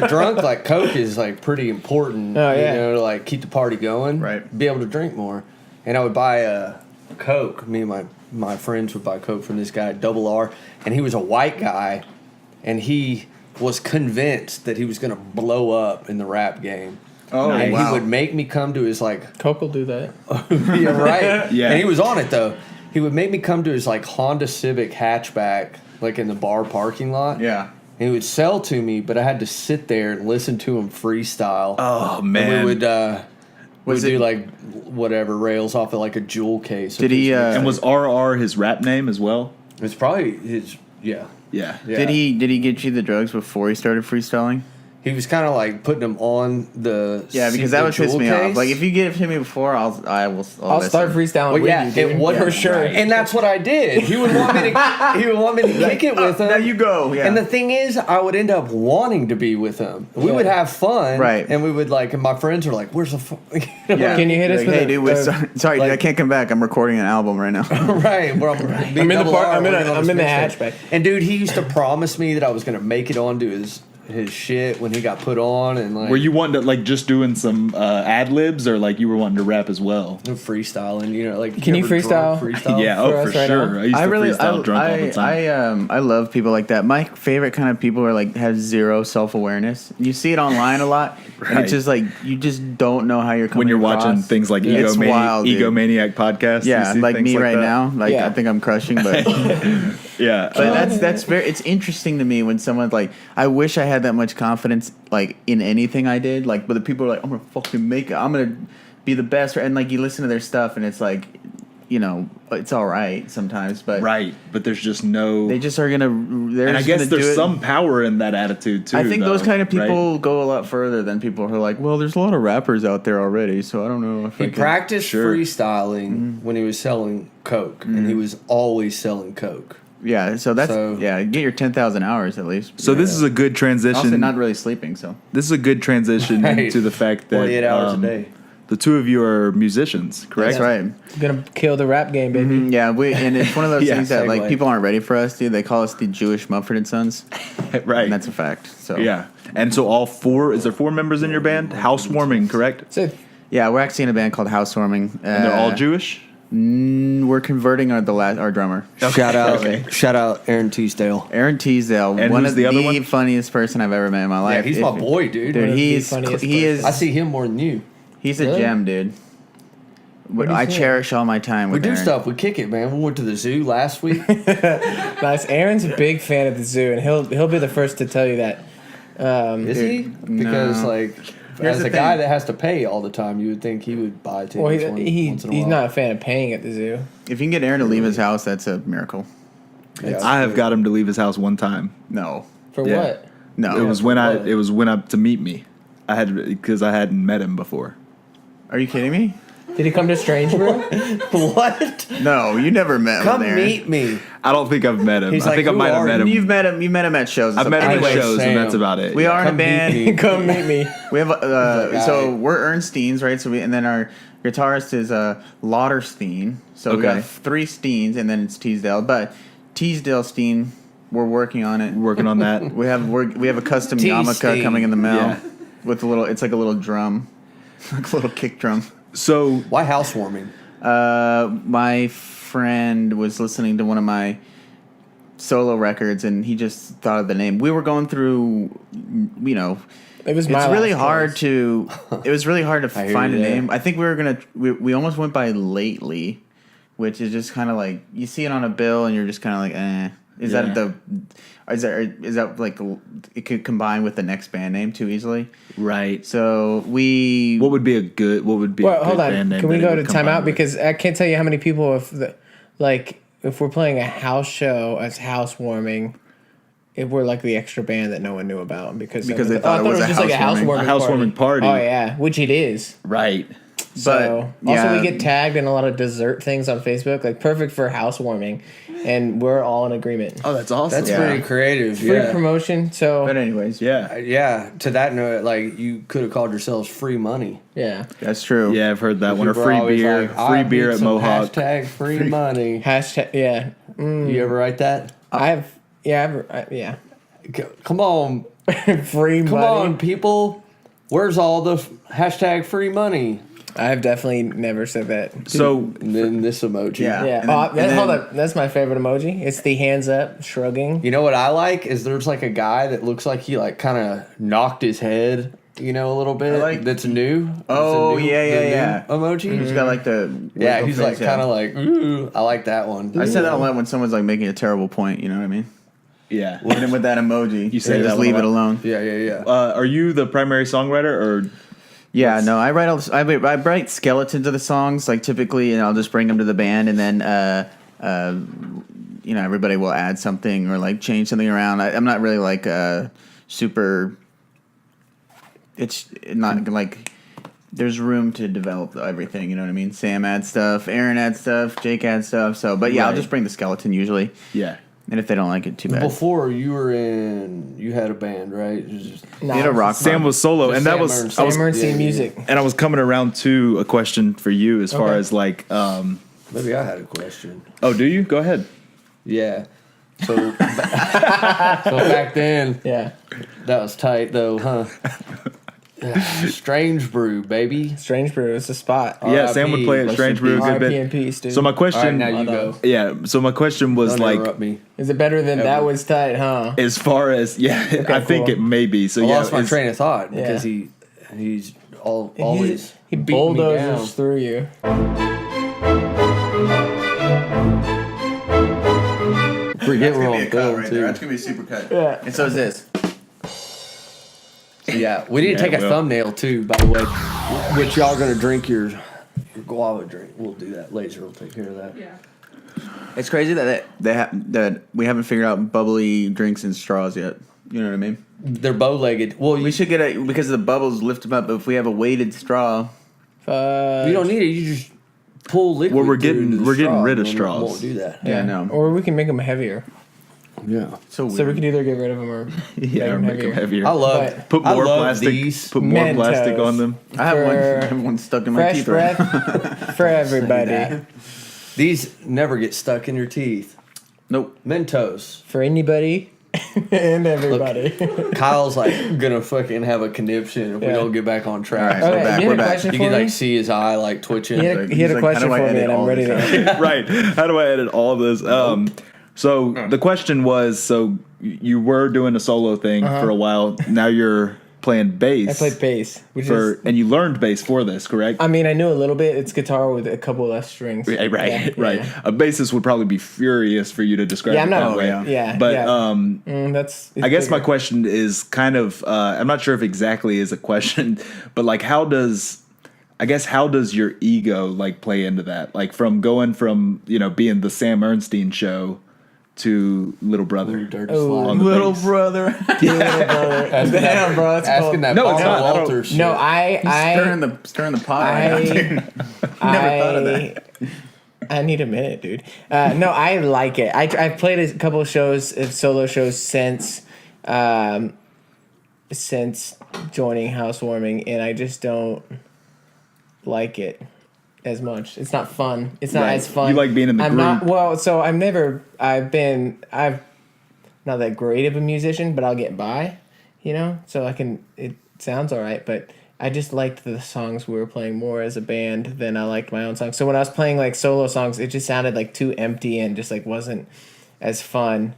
drunk, like Coke is like pretty important, Oh, yeah. you know, to like keep the party going, Right. Be able to drink more, and I would buy a Coke. Me and my friends would buy Coke from this guy Double R, and he was a white guy, and he was convinced that he was going to blow up in the rap game. Oh, And wow. he would make me come to his like Coke will do that. yeah, right. Yeah. And he was on it though. He would make me come to his like Honda Civic hatchback, like in the bar parking lot. Yeah. And he would sell to me, but I had to sit there and listen to him freestyle. Oh And man. we would Was do it- like whatever rails off of like a jewel case. Did he, and was RR his rap name as well? It's probably his. Yeah. Yeah. Yeah. Did he get you the drugs before he started freestyling? He was kind of like putting them on the. Yeah, because the that would piss jewel me case. off. Like if you give it to me before, I'll I'll listen. start freestyling Well, with yeah, you, dude. it wasn't for sure. And that's what I did. He would want me to kick it with him. Now you go. Yeah. And the thing is, I would end up wanting to be with him. We would have fun, Right. And we would like, and my friends are like, "Where's the fun?" yeah. Can you hit us Like, with hey, a- dude, sorry, dude, I like- can't come back. I'm recording an album right now. right? Bro, I'm in the park. I'm in the hatchback. And dude, he used to promise me that I was gonna make it onto his shit when he got put on, and like Were you wanting to like just doing some ad libs, or like you were wanting to rap as well? freestyling? You know, like Can you ever drunk freestyle? Yeah, for oh us for right sure. now? I used to freestyle drunk all the time. I love people like that. My favorite kind of people are like have zero self awareness. You see it online a lot, and Right. it's just like you just don't know how you're coming when you're watching across. things like It's wild, dude. Egomaniac podcast. Yeah, you see like things me right that? now. Like Yeah. I think I'm crushing, but Yeah, but that's very. It's interesting to me when someone's like, I wish I had that much confidence like in anything I did. Like, but the people are like, I'm gonna fucking make it. I'm gonna be the best. And like you listen to their stuff, and it's like, you know, it's all right sometimes, but right. But there's just no. they just are gonna. They're and I just guess gonna do there's it. some power in that attitude too. I think those though, kind of people right? go a lot further than people who are like, well, there's a lot of rappers out there already, so I don't know if He I can. practiced Sure. freestyling when he was selling Coke, and he was always selling Coke. Yeah, so that's So- get your 10,000 hours at least. So this is a good also transition. not really sleeping, so This is a good transition Right. into the fact that 48 hours a day. the two of you are musicians, correct? that's right. Gonna kill the rap game, baby. Yeah, and it's one of those Yeah, things that like segue. people aren't ready for us, dude. They call us the Jewish Mumford and Sons, Right. and that's a fact. So Yeah. And so all four, is there four members in your band? Housewarming, correct? So yeah, we're actually in a band called Housewarming, And they're all Jewish? We're converting our drummer, Shout out, Okay. shout out, Aaron Teasdale. Aaron Teasdale, And one who's of the other the one? funniest person I've ever met in my Yeah, life. he's my boy, dude. Dude, the he's funniest he is I see him more than you. he's a Really? gem, dude. What do you I think? cherish all my time We with do Aaron. stuff. We kick it, man. We went to the zoo last week. nice. Aaron's a big fan of the zoo, and he'll be the first to tell you that. Is he? Because no. like, Here's as the a guy thing. that has to pay all the time, you would think he would buy tickets Well, once in a he's while. not a fan of paying at the zoo. If you can get Aaron to leave his house, that's a miracle. Yeah, I have got him to leave his house one time. No, For Yeah. what? no. It was for when what? it was when I to meet me. I had because I hadn't met him before. Are you kidding me? Did he come to Strangeboro? What? No, you never met Come him. Aaron. meet me. I don't think I've met him. He's I like, think I "Who might have are met you?" him. You've met him. You met him at shows. I've met him at Anyway, shows, Sam. and that's about it. We are in a Come meet band. me. Come meet me. We have Like, so we're Ehrnsteins, right? So we and then our Guitarist is Lauderstein. So we got 3 Steens, and then it's Teasdale. But Teasdale-Steen, we're working on it. Working on that. We have a custom yarmulke coming in the mail with a little. It's like a little drum, like a little kick drum. So Why housewarming? My friend was listening to one of my solo records, and he just thought of the name. We were going through, It was It my was really last hard choice. to I hear find a you there. name. I think we almost went by Lately, which is just kind of like you see it on a bill and you're just kind of like, eh. Is that like it could combine with the next band name too easily? right. So What would be a good Hold band on. name? Can we that go it to would combine timeout? with? Because I can't tell you how many people, if we're playing a house show as housewarming, if we're like the extra band that no one knew about because they I thought it was a just like a housewarming- housewarming party. Oh yeah, which it is. Right. So But, also yeah. we get tagged in a lot of dessert things on Facebook, like perfect for housewarming, and we're all in agreement. Oh, that's awesome. That's Yeah. pretty creative. Free Yeah. promotion. So But anyways, yeah. Yeah. To that note, like you could have called yourselves Free Money. yeah. that's true. Yeah, I've heard that one. Or People are free always beer. like, Free "I beer need at some Mohawk. Hashtag free money. Hashtag yeah. You ever write that? I've yeah. Come on. Free Come money. on, people. Where's all the hashtag free money? I've definitely never said that. So And then this emoji. Yeah. Yeah. And then- Hold up. That's my favorite emoji. It's the hands up, shrugging. You know what I like is there's like a guy that looks like he like kind of knocked his head, a little bit. I like- that's new. Oh, It's a new- yeah, the new yeah. emoji. He's got like the Yeah, wiggle he's face, like kind of like, ooh, I like that one. I said that a lot when someone's like making a terrible point. You know what I mean? yeah. Hit him with that emoji. You say just that leave one it a lot. alone. Yeah. Are you the primary songwriter or? Yeah, no, I write skeletons of the songs like typically, and I'll just bring them to the band, and then everybody will add something or like change something around. I'm not really like super. It's not like there's room to develop everything. You know what I mean? Sam adds stuff, Aaron adds stuff, Jake adds stuff. So, but yeah, I'll Right. just bring the skeleton usually, Yeah. and if they don't like it, too bad. Before you had a band, right? It was just, They had a rock Sam band. was solo, and that Sam was Ehrnstein. I was, Sam Ehrnstein yeah. music. and I was coming around to a question for you as far Okay. as like. maybe I had a question. Oh, do you? Go ahead. Yeah. So, so back then, Yeah. that was tight though, huh? Strange Brew, baby. Strange Brew is the spot. Yeah, Sam would play at rest Strange in Brew a peace. good R.I.P. and bit. peace, dude. So my All right, question, now you go. yeah. So my question was Don't like, interrupt me. Is it better than that was tight, huh? as far as I think cool. it may be. So I yeah, lost my it's- train of thought Yeah. because he's always He beating me down. bulldozes through you. Forget we're on film too. gonna be a super cut. Yeah. And so is this. Yeah, we need to Yeah, take a well. thumbnail too. By the way, which y'all gonna drink your guava drink? We'll do that. Laser will take care of that. Yeah. It's crazy that that we haven't figured out bubbly drinks in straws yet. You know what I mean? They're bow-legged. Well, We should get because the bubbles lift them up. But if we have a weighted straw, you don't need it. You just pull liquid. Well, we're through getting- the we're getting straw, rid of and it straws. Won't do that. yeah, no. Or we can make them heavier. Yeah. So weird. So we can either get rid of them or yeah, or make them heavier. I love. But- Put I more love plastic. these. Put more Mentos. plastic on them. I have one. for I have one stuck in my fresh teeth. Right? breath for everybody. These never get stuck in your teeth. Nope. Mentos. For anybody and everybody. Kyle's like gonna fucking have a conniption if we Yeah. don't get back on track. All right, Okay, we're back, you we're had a back. question You for can me? like see his eye like twitching. He had a He's like, question how do I for me edit and I'm all ready this to. Right. How do I edit all of this? So the question was, so you were doing a solo thing for a while. Now you're playing bass. I played bass, which for, is. and you learned bass for this, correct? I mean, I knew a little bit. It's guitar with a couple less strings. Right, Yeah, right. yeah. A bassist would probably be furious for you to describe Yeah, it I'm that not. way. Yeah, But yeah. That's. I guess my bigger. question is kind of I'm not sure if exactly is a question, but like how does your ego like play into that? Like from going from, being the Sam Ehrnstein show to Little Brother. Oh, on the Little bass. brother. Damn, bro. That's Asking cool. that No, Paul it's not. I don't- Walter shit. No, stirring the pot right now, dude. Never thought of that. I need a minute, dude. No, I like it. I've played a couple of shows, solo shows since joining Housewarming, and I just don't like it. as much. It's not fun. It's not as fun. You like being in the I'm group. not well. So I've not that great of a musician, but I'll get by. So I can. It sounds all right, but I just liked the songs we were playing more as a band than I liked my own songs. So when I was playing like solo songs, it just sounded like too empty and just like wasn't as fun.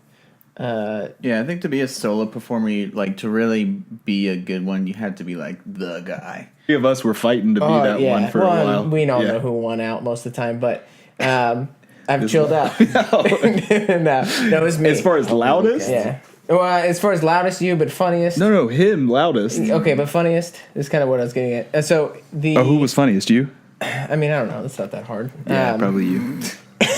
I think to be a solo performer, to really be a good one, you had to be like the guy. Three of us were fighting to be that one for a while. We don't know who won out most of the time, but I've chilled out. No, it was me. As far as loudest? Yeah. Well, as far as loudest, you, but funniest. No, him loudest. Okay, but funniest is kind of what I was getting at. So who was funniest? You? I mean, I don't know. It's not that hard. Yeah, probably you.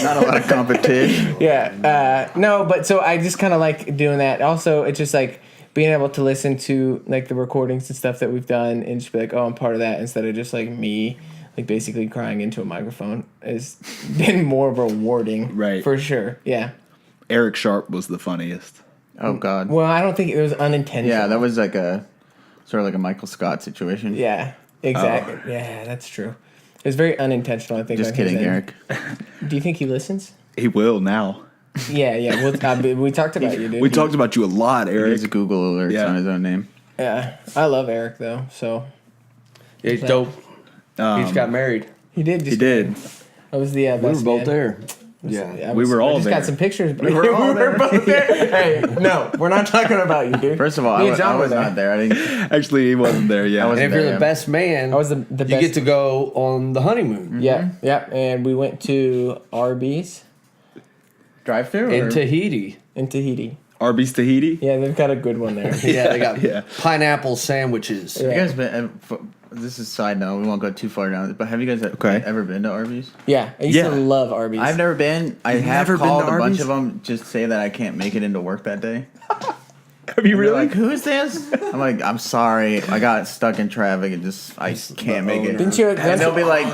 Not a lot of competition. Yeah. No, but so I just kind of like doing that. Also, it's just like being able to listen to like the recordings and stuff that we've done and just be like, oh, I'm part of that, instead of just like me, like basically crying into a microphone, has been more rewarding. Right. For sure. Yeah. Eric Sharp was the funniest. Oh God. Well, I don't think it was unintentional. Yeah, that was like a sort of like a Michael Scott situation. Yeah, exactly. Oh. Yeah, that's true. It was very unintentional, I think. Just kidding, Eric. Do you think he listens? He will now. Yeah. We talked about you, dude. We talked about you a lot, Eric. He has Google alerts on his own name. Yeah, I love Eric though. So he's dope. He just got married. He did. He did. I was the best we were both man. there. Yeah, we were all just there. Got some pictures. We were all there. both there. Hey, no, we're not talking about you, dude. First of all, I was not there. I didn't. Actually, he wasn't there. Yeah. And if you're the best man, I was the best. You get to go on the honeymoon. Mm-hmm. Yeah, and we went to Arby's. Drive-through in Tahiti. Arby's Tahiti. Yeah, they've got a good one there. Yeah, they got pineapple sandwiches. Yeah. You guys been? This is a side note. We won't go too far down. But have you guys ever been to Arby's? Yeah, I used to love Arby's. I've never been. I have never called been to a bunch Arby's? of them. Just say that I can't make it into work that day. Have you really? Like, who is this? I'm like, I'm sorry. I got stuck in traffic and I can't make it. Didn't you? And they'll be like,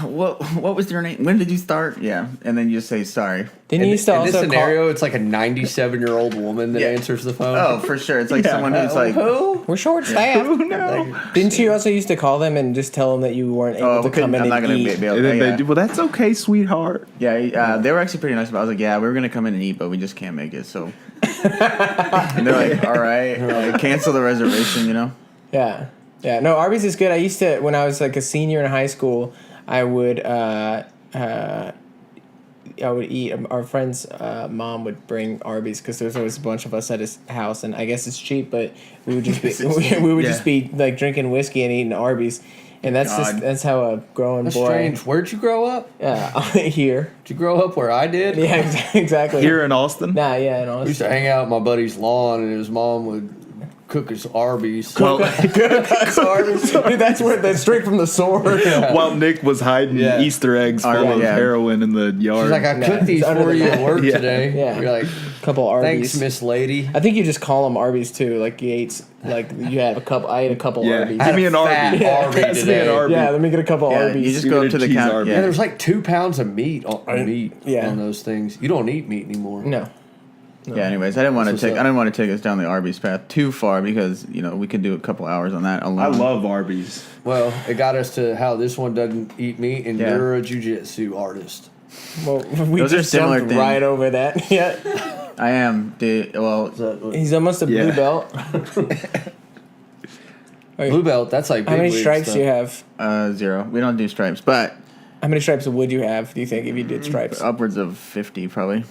what was your name? When did you start? Yeah, and then you just say sorry. Didn't you used to in also this scenario, it's like a 97-year-old woman that answers the phone. Oh, for sure. It's like someone who's like, who? We're short staffed. No. Didn't you also used to call them and just tell them that you weren't able to come in I'm not and gonna eat? be able And then to. they do, well, that's okay, sweetheart. Yeah, they were actually pretty nice about it. I was like, yeah, we were gonna come in and eat, but we just can't make it. So, and they're like, all right, like, cancel the reservation. Yeah. No, Arby's is good. I used to, when I was like a senior in high school, I would eat. Our friend's mom would bring Arby's because there's always a bunch of us at his house, and I guess it's cheap, but we would just be just be like drinking whiskey and eating Arby's, and that's how a growing That's boy. strange. Where'd you grow up? Here. Did you grow up where I did? Yeah, exactly. Here in Austin? Nah, yeah, in We used Austin. to hang out at my buddy's lawn, and his mom would cook us Arby's. Well, Arby's. Dude, that's straight from the sword. while Nick was hiding Easter eggs full of heroin in the yard. She's like, I cooked these under for the you at mat. work Yeah. today. Yeah. You're like, Couple Arby's. thanks, Miss Lady. I think you just call them Arby's too. Like you ate, you had a couple. I ate a couple Arby's. Give me an Arby. fat Arby Pass me an today. Arby. Yeah, let me get a couple Yeah, Arby's. you just You go get up to a the cheese counter. Arby. Yeah, Yeah, there's like 2 pounds of meat on Yeah. those things. You don't eat meat anymore. No. Yeah. Anyways, I didn't want That's to what's take. up. I didn't want to take us down the Arby's path too far because we could do a couple hours on that alone. I love Arby's. Well, it got us to how this one doesn't eat meat, and Yeah. you're a jiu-jitsu artist. Well, we Those are just similar jumped things. right over that. Yeah. I am, dude. Well, He's almost a blue belt. Blue belt, that's like How big many league stripes stuff. do you have? 0. We don't do stripes, but How many stripes would you have, do you think, if you did stripes? upwards of 50 probably.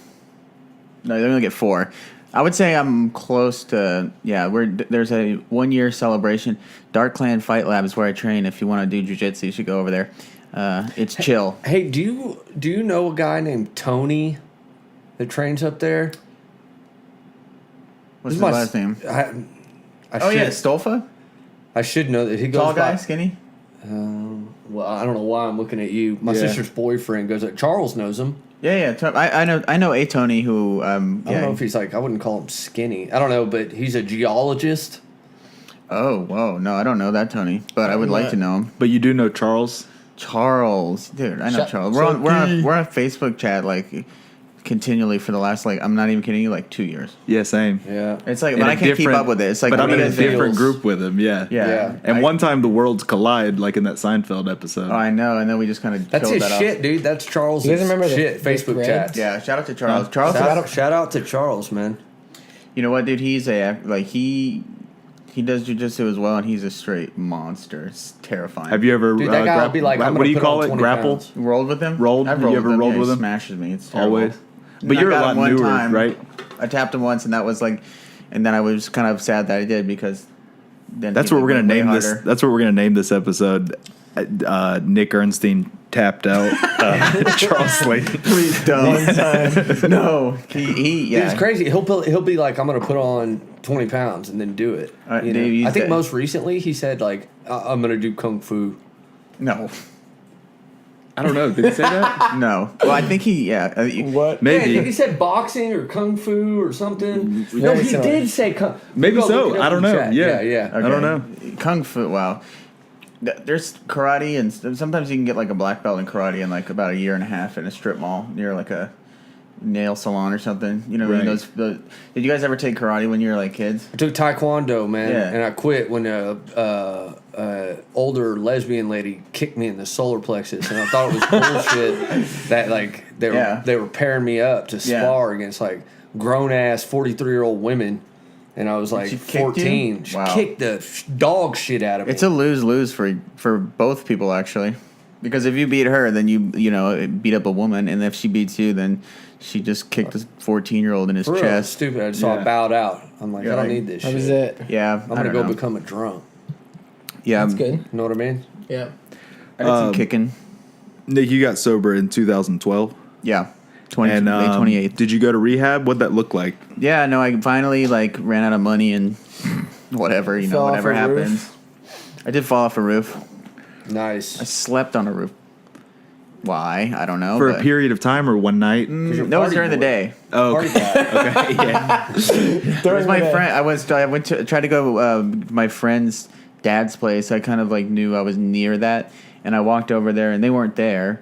No, they only get 4. I would say I'm close to. Yeah, there's a 1-year celebration. Dark Clan Fight Lab is where I train. If you want to do jiu-jitsu, you should go over there. It's chill. Hey, do you know a guy named Tony that trains up there? What's This his is my last name? I Oh should, yeah, Stolfa. I should know that he goes Tall guy, by. skinny. Well, I don't know why I'm looking at you. My Yeah. sister's boyfriend goes. Charles knows him. Yeah. I know a Tony who. I don't know if he's like. I wouldn't call him skinny. I don't know, but he's a geologist. Oh whoa, no, I don't know that Tony, but I would like to know him. But you do know Charles? Charles, dude, I know Shut- Charles. We're on Facebook chat like continually for the last, like, I'm not even kidding you, like 2 years. Yeah, same. Yeah. It's like, In but a I can't keep different- up with it. It's like, But I'm what in do a you guys do? different group with him. Yeah. Yeah. And one time the worlds collide, like in that Seinfeld episode. Oh, I know, and then we just kind of That's killed his that shit, off. dude. That's Charles' You guys remember the- shit. the Facebook thread? chats. Yeah, shout out to Charles. Charles, Shout out to Charles, man. you know what, dude? He's he does jujitsu as well, and he's a straight monster. It's terrifying. Have you ever? Dude, that guy will be like, I'm what do you gonna put call on it? 20 Grapple? pounds. rolled with him? Rolled? I've You ever rolled Yeah, with he him? Smashes me. It's terrible. Always. But I you're a got lot him one newer, time. right? I tapped him once, and that was like, and then I was kind of sad that I did because then That's he what we're gonna way name this. harder. That's what we're gonna name this episode. Nick Ehrnstein tapped out Charles Slayton. Please don't. No, he Dude, yeah. it's crazy. He'll be like, I'm gonna put on 20 pounds and then do it. All right, You know? dude, he's I think the- most recently he said like, I'm gonna do kung fu. No, I don't know. Did he say that? no. Well, I think he yeah. What? Maybe. Yeah, he said boxing or kung fu or something. No, Very he similar. did say kung. Maybe Go so. look it up I don't in the know. chat. Yeah. yeah. I don't know. Kung Fu. Wow. There's karate, and sometimes you can get like a black belt in karate in like about a year and a half in a strip mall near like a nail salon or something. You know, Right. did you guys ever take karate when you were like kids? I took taekwondo, man, Yeah. and I quit when a older lesbian lady kicked me in the solar plexus, and I thought it was bullshit that like they were pairing me up to Yeah. spar against like grown ass 43-year-old women, and I was like She kicked you? 14. She Wow. kicked the dog shit out of me. It's a lose-lose for both people actually, because if you beat her, then you know beat up a woman, and if she beats you, then she just kicked a 14-year-old in his For real, chest. stupid. So I Yeah. bowed out. I'm like, You're I don't like- need this That shit. was it. Yeah, I'm gonna go become a drunk. Yeah, That's good. You know what I mean? Yeah. I did some kicking. Nick, you got sober in 2012. Yeah, 20, And May 28th. did you go to rehab? What'd that look like? Yeah, no, I finally like ran out of money and whatever, you know, Fell off whatever a roof? happens. I did fall off a roof. I Nice. slept on a roof. Why? I don't know. For a but- period of time or one night? you're No, it was party during the boy. day. Oh, Party okay. guy. Okay, yeah. It was my friend. I went to tried to go my friend's dad's place. I kind of like knew I was near that, and I walked over there, and they weren't there,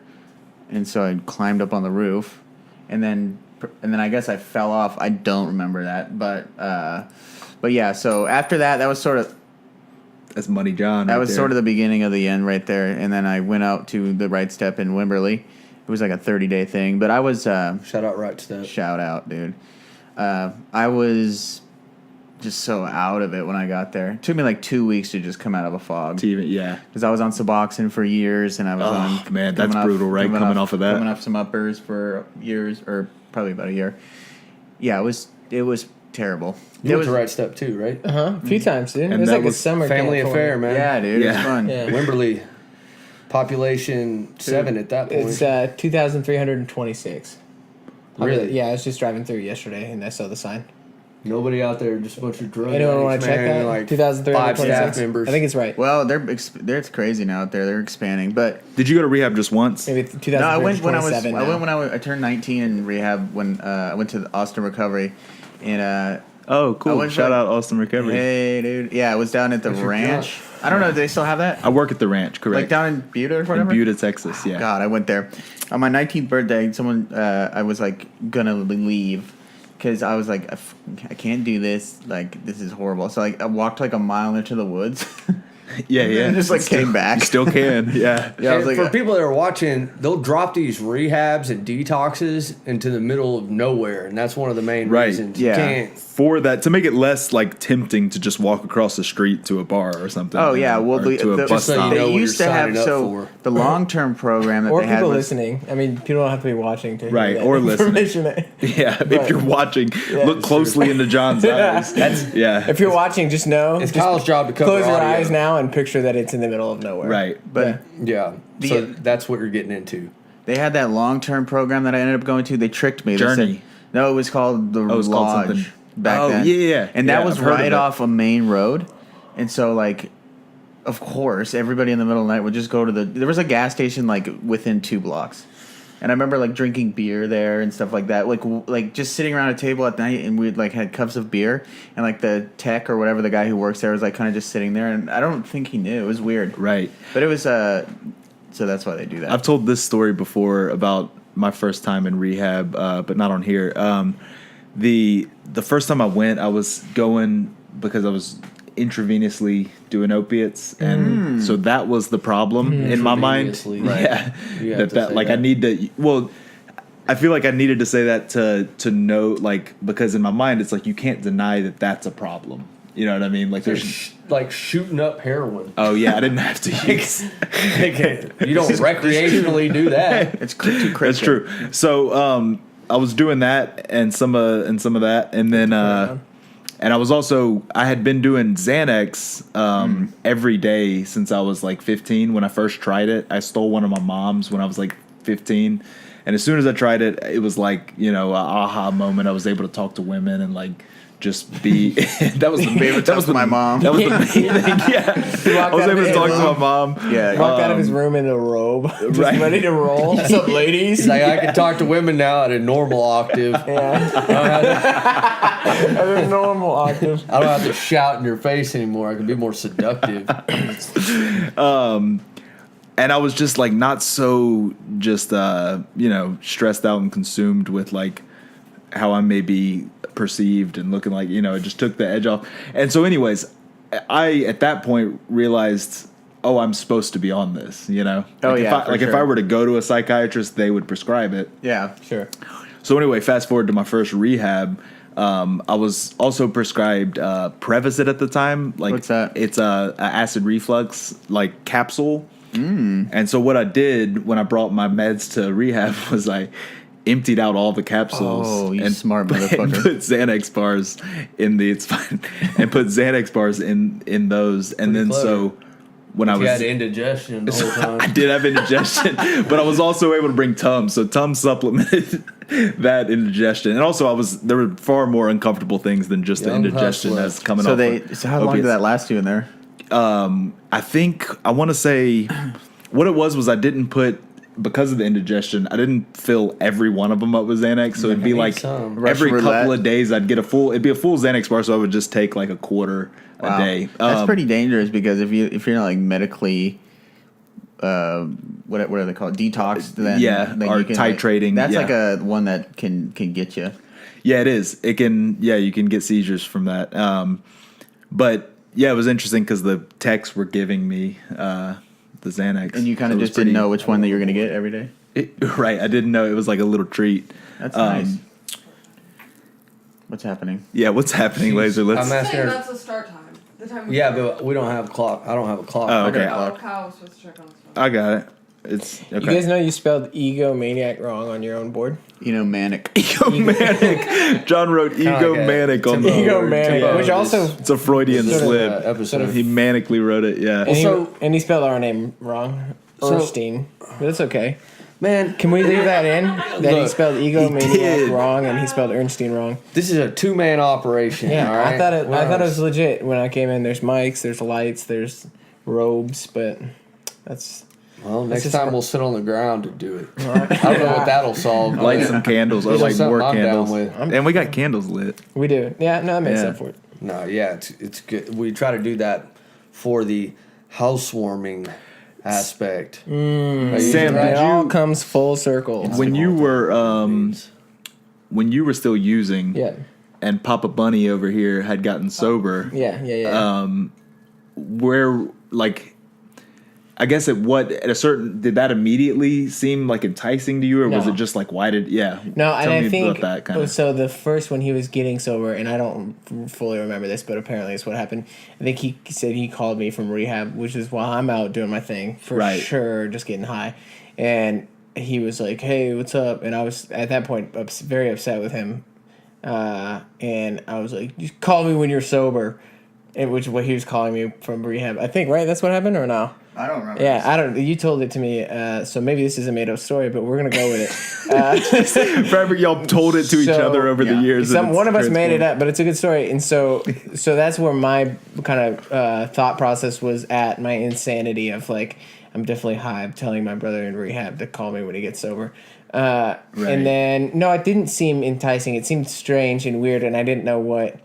and so I climbed up on the roof, and then I guess I fell off. I don't remember that, but yeah. So after that, that was sort of That's Money John. that right was there. sort of the beginning of the end right there, and then I went out to the Right Step in Wimberley. It was like a 30-day thing, but I was Shout out right step. shout out, dude. I was just so out of it when I got there. It took me like 2 weeks to just come out of a fog. Yeah. Because I was on Suboxone for years, and I was on. Man, that's brutal, right? Coming off of that. Coming off some uppers for years, or probably about a year. Yeah, it was terrible. You It went was to right step too, right? A few times, dude. And it was that like was a summer Family camp for affair, me. man. Yeah, dude, it was Yeah. fun. Yeah. Wimberley, population 7 at that point. It's 2,326. Really? Yeah, I was just driving through yesterday and I saw the sign. Nobody out there, just a bunch of drug Anyone want addicts, to check man, that? Like 5 2,326. staff members. I think it's right. Well, it's crazy now out there. They're expanding, but Did you go to rehab just once? Maybe no, I went when I was. 2,327 I went now. when I turned 19 in rehab. When I went to the Austin Recovery, and Oh, I cool. went Shout for- out Austin Recovery. hey, dude, yeah, I was down at the ranch. I don't know. Do they still have that? I work at the ranch, correct? Like down in Butte or in whatever. Butte, Texas, yeah. God, I went there on my 19th birthday. Someone, I was like gonna leave because I was like, I can't do this. Like, this is horrible. So like, I walked like a mile into the woods. Yeah, yeah. And just like came back. You still can, yeah. Yeah, I was And like, for people that are watching, they'll drop these rehabs and detoxes into the middle of nowhere, and that's one of the main Right, reasons. yeah. You can't. For that, to make it less like tempting to just walk across the street to a bar or something. oh yeah, well, or to a bus just so you stop. know they what used you're to have signing up so for. the long-term program that Or they had people was, listening. I mean, people don't have to be watching to hear Right, that or listening. information. Yeah, if Right. you're watching, Yeah, look it's closely into John's eyes. Yeah. If you're watching, just know. It's just Kyle's job to cover close your audio. eyes now and picture that it's in the middle of nowhere. Right. but Yeah. The- So that's what you're getting into. they had that long-term program that I ended up going to. They tricked me. They Journey. said, no, it was called the Oh, it was called Lodge something. back Oh, then. yeah. And that Yeah, was I've heard of right it. off a main road, and so like, of course, everybody in the middle of the night would just go to the. There was a gas station like within 2 blocks, and I remember like drinking beer there and stuff like that. Like just sitting around a table at night, and we'd like had cups of beer, and like the tech or whatever the guy who works there was like kind of just sitting there, and I don't think he knew. It was weird, Right. but it was so that's why they do that. I've told this story before about my first time in rehab, but not on here. The first time I went, I was going because I was intravenously doing opiates, and so that was the problem in my mind. Right. Yeah, that like that. I need to. Well, I feel like I needed to say that to know, like, because in my mind it's like you can't deny that that's a problem. You know what I mean? Like there's like shooting up heroin. Oh yeah, I didn't have to use. You don't recreationally do that. It's too crazy. That's true. So I was doing that and some of that, and then and I had been doing Xanax every day since I was like 15. When I first tried it, I stole one of my mom's when I was like 15, and as soon as I tried it, it was like, you know, a aha moment. I was able to talk to women and like just be. That was the favorite. That was my mom. That was the main thing. Yeah, I was able to talk to my mom. Yeah, walked out of his room in a robe, just Right. ready to roll. What's up, ladies? He's like, I can talk to women now at a normal octave. At a normal octave. I don't have to shout in your face anymore. I can be more seductive. And I was just like not so just you know, stressed out and consumed with like how I may be perceived and looking, like, you know, it just took the edge off. And so anyways, I at that point realized, oh, I'm supposed to be on this, you know? Oh, like yeah, if I were to go to a psychiatrist, they would prescribe it. Yeah, Sure. So anyway, fast forward to my first rehab. I was also prescribed Prevacid at the time. Like, what's that? It's a acid reflux like capsule. And so what I did when I brought my meds to rehab was I emptied out all the capsules. Oh, you and smart and motherfucker. put Xanax bars in the. It's fine. And put Xanax bars in those, and then clever. so when I You was. had indigestion the whole time. I did have indigestion, but I was also able to bring Tums. So Tums supplemented that indigestion, and also there were far more uncomfortable things than just the Young indigestion hustler. that's coming So off. So how long did that last you in there? I think I want to say what it was I didn't put, because of the indigestion, I didn't fill every one of them up with Xanax. So it'd be like some. every Russian couple roulette. of days I'd get it'd be a full Xanax bar. So I would just take like a quarter a day. That's pretty dangerous, because if you're not like medically, what do they call it, detoxed? Then or you can, titrating. That's yeah. like a one that can get you. Yeah, it is. It can. Yeah, you can get seizures from that. But yeah, it was interesting because the techs were giving me the Xanax, And you kind of just didn't know which one that you're going to get every day. Right, I didn't know. It was like a little treat. That's nice. What's happening? Yeah, what's happening, Laser? Let's. I'm asking her. That's the start time. The time we Yeah, start. but we don't have a clock. I don't have a clock. Oh, okay. Kyle was supposed to check on this one. I got it. It's okay. You guys know you spelled egomaniac wrong on your own board? You know, manic. Egomanic. John wrote egomanic on the board. Egomanic, which also... It's a Freudian Sort of, slip. episode. He manically wrote it. Yeah. And he spelled our name wrong. Ehrnstein. But it's okay. Man, Can we leave that in? That he Look, spelled did. egomaniac wrong and he spelled Ehrnstein wrong. this is a 2-man operation. Yeah, all right? I thought it was legit when I came in. There's mics, there's lights, there's robes, but that's... Well, next just- time we'll sit on the ground to do it. I don't know what that'll solve. Light some candles, or This like is more something I'm down candles. with. And we got candles lit. We do. Yeah, no, that makes Yeah. up for it. No, yeah, it's good. We try to do that for the housewarming aspect. Sam, It did all you comes full circle. when you were still using, Yeah. and Papa Bunny over here had gotten sober, Yeah. where, like, I guess at a certain, did that immediately seem like enticing to you, or was No. it just like, No, Tell and me I think about that kind of. so. The first when he was getting sober, and I don't fully remember this, but apparently it's what happened. I think he said he called me from rehab, which is while I'm out doing my thing for Right. sure, just getting high, and he was like, "Hey, what's up?" And I was at that point very upset with him, and I was like, "Just call me when you're sober," and which is what he was calling me from rehab. I think right. That's what happened, or no? I don't remember. Yeah, I don't. You told it to me, so maybe this is a made-up story, but we're gonna go with it. Forever, y'all told it to each So, other over the years. and it's One of us made it transformed. up, but it's a good story, and so that's where my kind of thought process was at. My insanity of like, I'm definitely high. I'm telling my brother in rehab to call me when he gets sober. Right. And then no, it didn't seem enticing. It seemed strange and weird, and I didn't know what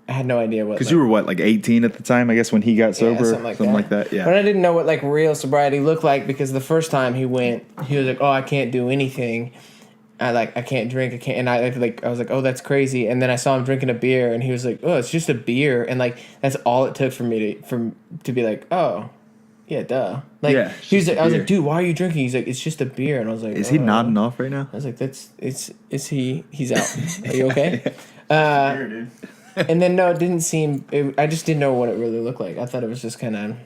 I had no idea what. Because you were what, like 18 at the time, I guess, when he got sober, something like that. Yeah. But I didn't know what like real sobriety looked like because the first time he went, he was like, "Oh, I can't do anything. I can't drink. I can't." And I was like, "Oh, that's crazy." And then I saw him drinking a beer, and he was like, "Oh, it's just a beer." And like that's all it took for me to be like, "Oh, yeah, duh." Like he was like, I was like, "Dude, why are you drinking?" He's like, "It's just a beer." And I was like, "Is he nodding off right now?" I was like, he's out. Are you okay?" And then no, it didn't seem. I just didn't know what it really looked like. I thought it was just kind of.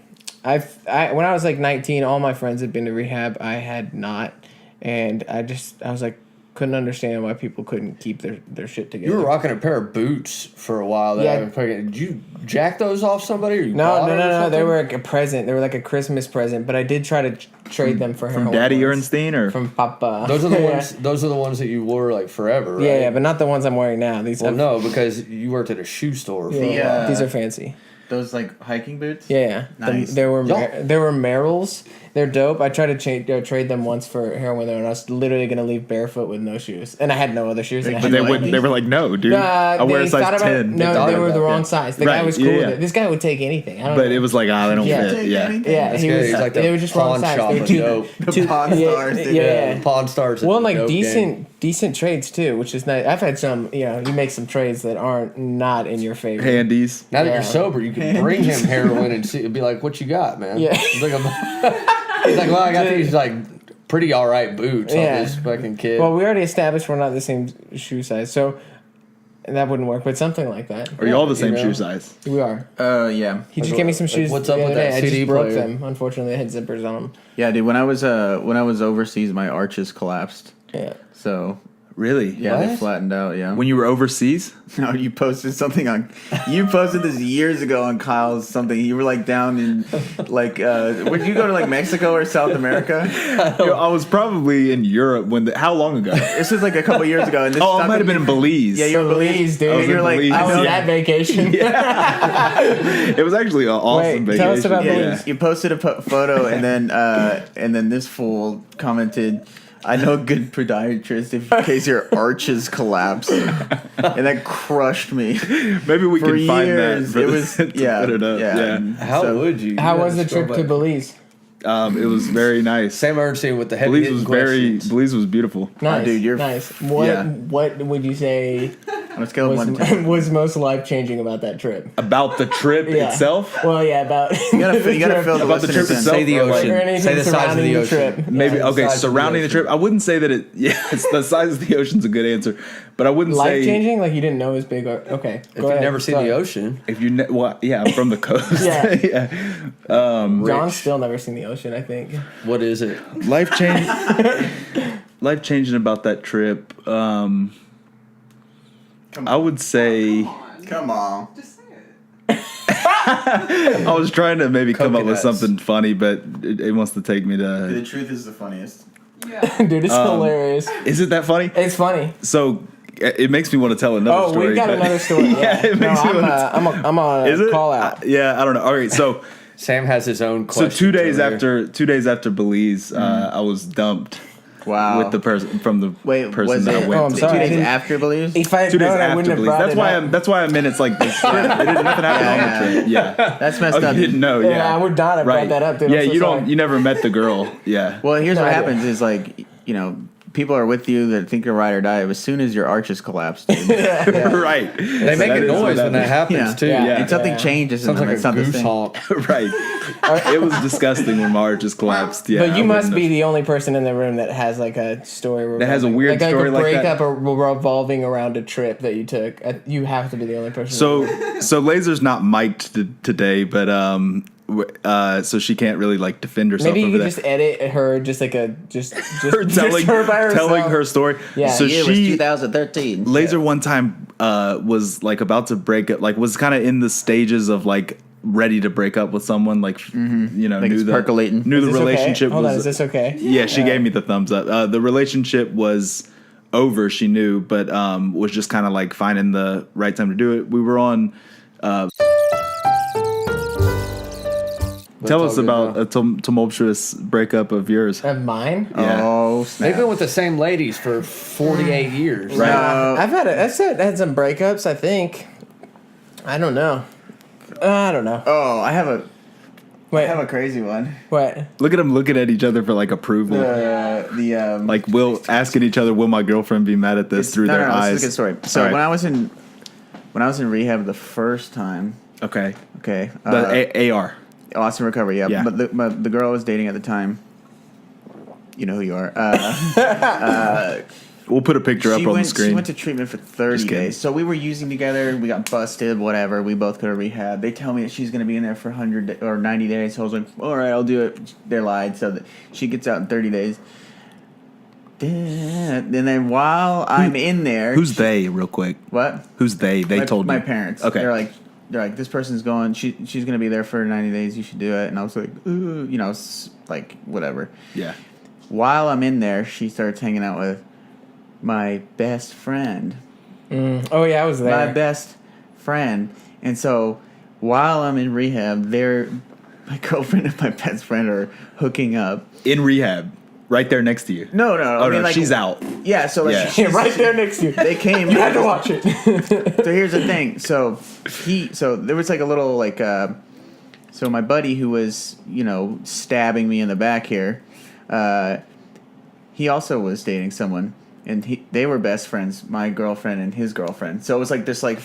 When I was like 19, all my friends had been to rehab. I had not, and I was like, couldn't understand why people couldn't keep their shit together. You were rocking a pair of boots for a while. Did you jack those off somebody? Or you No. They were like a present. They were like a Christmas present. But I did try to trade them for from Daddy Ehrnstein or from Papa. Those are the ones. Those are the ones that you wore like forever, right? Yeah, but not the ones I'm wearing now. No, because you worked at a shoe store. These are fancy. Those like hiking boots. Yeah, Nice. There were Merrells. They're dope. I tried to trade them once for heroin though, and I was literally gonna leave barefoot with no shoes, and I had no other shoes. But they wouldn't. They were like, "No, dude, I wear a size 10." No, they were the wrong size. The guy was cool with it. This guy would take anything. I don't know. But it was like, they don't fit. Yeah, he's like they were just wrong size. They were The Pawn Stars. Yeah, Pawn Stars. Well, and like decent trades too, which is nice. I've had some. You make some trades that aren't not in your favor. Handies. Now that you're sober, you can bring him heroin and be like, "What you got, man?" Yeah. He's like, "Well, I got these like pretty all right boots on this fucking kid." Well, we already established we're not the same shoe size, so that wouldn't work. But something like that. Are you all the same shoe size? We are. Yeah. He just gave me some shoes. What's up with that I CD just broke player? them. Unfortunately, I had zippers on them. Yeah, dude. When I was overseas, my arches collapsed. Yeah. So Really? yeah, they flattened out. Yeah. When you were overseas? No, you posted something on. You posted this years ago on Kyle's something. You were like down in like. Would you go to like Mexico or South America? I was probably in Europe how long ago? This was like a couple years ago. And this I might have been in Belize. Yeah, you're in Belize, dude. I was You're in like, Belize. I was on that vacation. It was actually an awesome vacation. Tell us about Belize. You posted a photo, and then this fool commented, "I know a good podiatrist in case your arches collapse," and that crushed me. Maybe we For can find years, that. it was to put it up. Yeah. How would you? How was the trip to Belize? It was very nice. Sam Ehrnstein with the heavy Belize was beautiful. Nice, dude, you're nice. What would you say On a scale of 1 to 10. was most life changing about that trip? About the trip itself? Well, yeah, about You gotta fill the About the trip listeners in. itself? Say the Or, like, ocean. or anything Say the size of surrounding the the ocean. trip. Maybe Yeah. okay. size of the Surrounding the ocean. trip, I wouldn't say that it. Yeah, it's the size of the ocean's a good answer, but I wouldn't Life say changing, like you didn't know it was big. Okay, If you've never seen the ocean, if you. I'm from the coast. Yeah. yeah. John's still never seen the ocean. I think. what is it? Life changing about that trip. I would say. Come on. Just say it. I was trying to maybe come up with Coconuts. something funny, but it wants to take me to. The truth is the funniest. Yeah. Dude, it's hilarious. Is it that funny? It's funny. So it makes me want to tell another story. We've got but- another story. Yeah, it makes me want to. I'm on Is a it? call out. Yeah, I don't know. All right, so Sam has his own so question. 2 days after Belize, I was dumped Wow. with the person from the Wait, person was that it I went I'm to. sorry. 2 I days didn't- after Belize? If I 2 days known, I after wouldn't have Belize. brought it up. That's why I meant it's like this trip. It didn't nothing happened on the trip. Yeah. That's messed Oh, up. you didn't know? Yeah. Yeah, I would not have brought that up, dude. I'm Yeah, so you sorry. don't. You never met the girl. Yeah. Well, here's No what idea. happens is like, people are with you that think you're ride or die. As soon as your arches collapse, dude. Right. They make a noise when that happens Yeah. too. Yeah. And something Yeah. changes in Sounds them. like It's a not the goose same. honk. Right. It was disgusting when my arch just collapsed. Yeah. But you I must wouldn't be have- the only person in the room that has like a story That has a weird story a like that? breakup or revolving around a trip that you took. You have to be the only person. So Laser's not mic'd today, but so she can't really like defend herself. maybe you over could that. just edit her just like a just her just telling her by herself. telling her story. Yeah. So The Year was she 2013. Laser one time was like about to break up, like was kind of in the stages of like ready to break up with someone, like Like knew it's percolating. knew Is the this okay? relationship Hold was. on, is this okay? Yeah, she gave me the thumbs up. The relationship was over. She knew, but was just kind of like finding the right time to do it. We were on. Tell us about a tumultuous breakup of yours. Of mine? Yeah. Oh, snap. They've been with the same ladies for 48 years. Right. I've had some breakups. I think. I don't know. I don't know. Oh, I have a Wait, crazy one. what? Look at them looking at each other for like approval. Like asking each other, will my girlfriend be mad at this through their eyes? This is a good story. So All right. when I was in rehab the first time. Okay. The AR. Austin Recovery, yeah. Yeah. But the girl I was dating at the time, you know who you are. We'll put a picture up on the screen. She went to treatment for 30 Just kidding. days. So we were using together. We got busted, whatever. We both go to rehab. They tell me that she's going to be in there for 100 or 90 days. So I was like, all right, I'll do it. They lied. So that she gets out in 30 days. And then while I'm in there. Who's they, real quick? What? Who's they? They told me. My parents. Okay. They're like, this person's going. She's going to be there for 90 days. You should do it. And I was like, ooh, it's like whatever. Yeah. While I'm in there, she starts hanging out with my best friend. Oh yeah, I was there. My best friend. And so while I'm in rehab, my girlfriend and my best friend are hooking up. In rehab. Right there next to you. No. Oh, I mean, no, like, she's out. Yeah, so like Yeah. she's right there next to you. They came. You had to watch it. So here's the thing. So there was like a little like so my buddy who was, stabbing me in the back here, he also was dating someone, and they were best friends, my girlfriend and his girlfriend. So it was like this like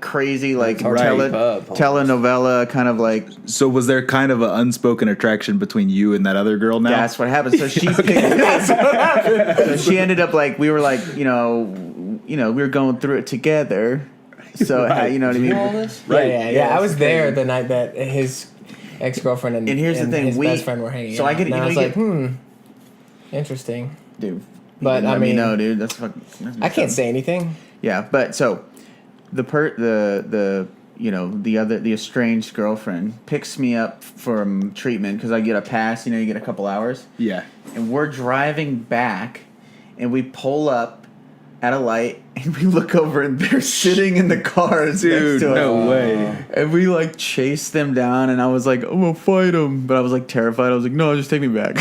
crazy like hard to keep up, telenovela kind of like. So was there kind of an unspoken attraction between you and that other girl now? That's what happened. So she so she ended up like we were like we were going through it together. So you know what I mean. all this? Right. Yeah. I it's was there crazy. the night that his ex-girlfriend and here's the thing, his best friend were hanging so out. I get- and you I know, was you like, get- interesting. Dude. But, Let I me mean, know, dude. That's fucking. I can't say anything. Yeah, but so the estranged girlfriend picks me up from treatment because I get a pass. You get a couple hours, Yeah. and we're driving back, and we pull up at a light, and we look over, and they're sitting in the cars Dude, next to us. no way. And we like chased them down, and I was like, I'm gonna fight them, but I was like terrified. I was like, no, just take me back.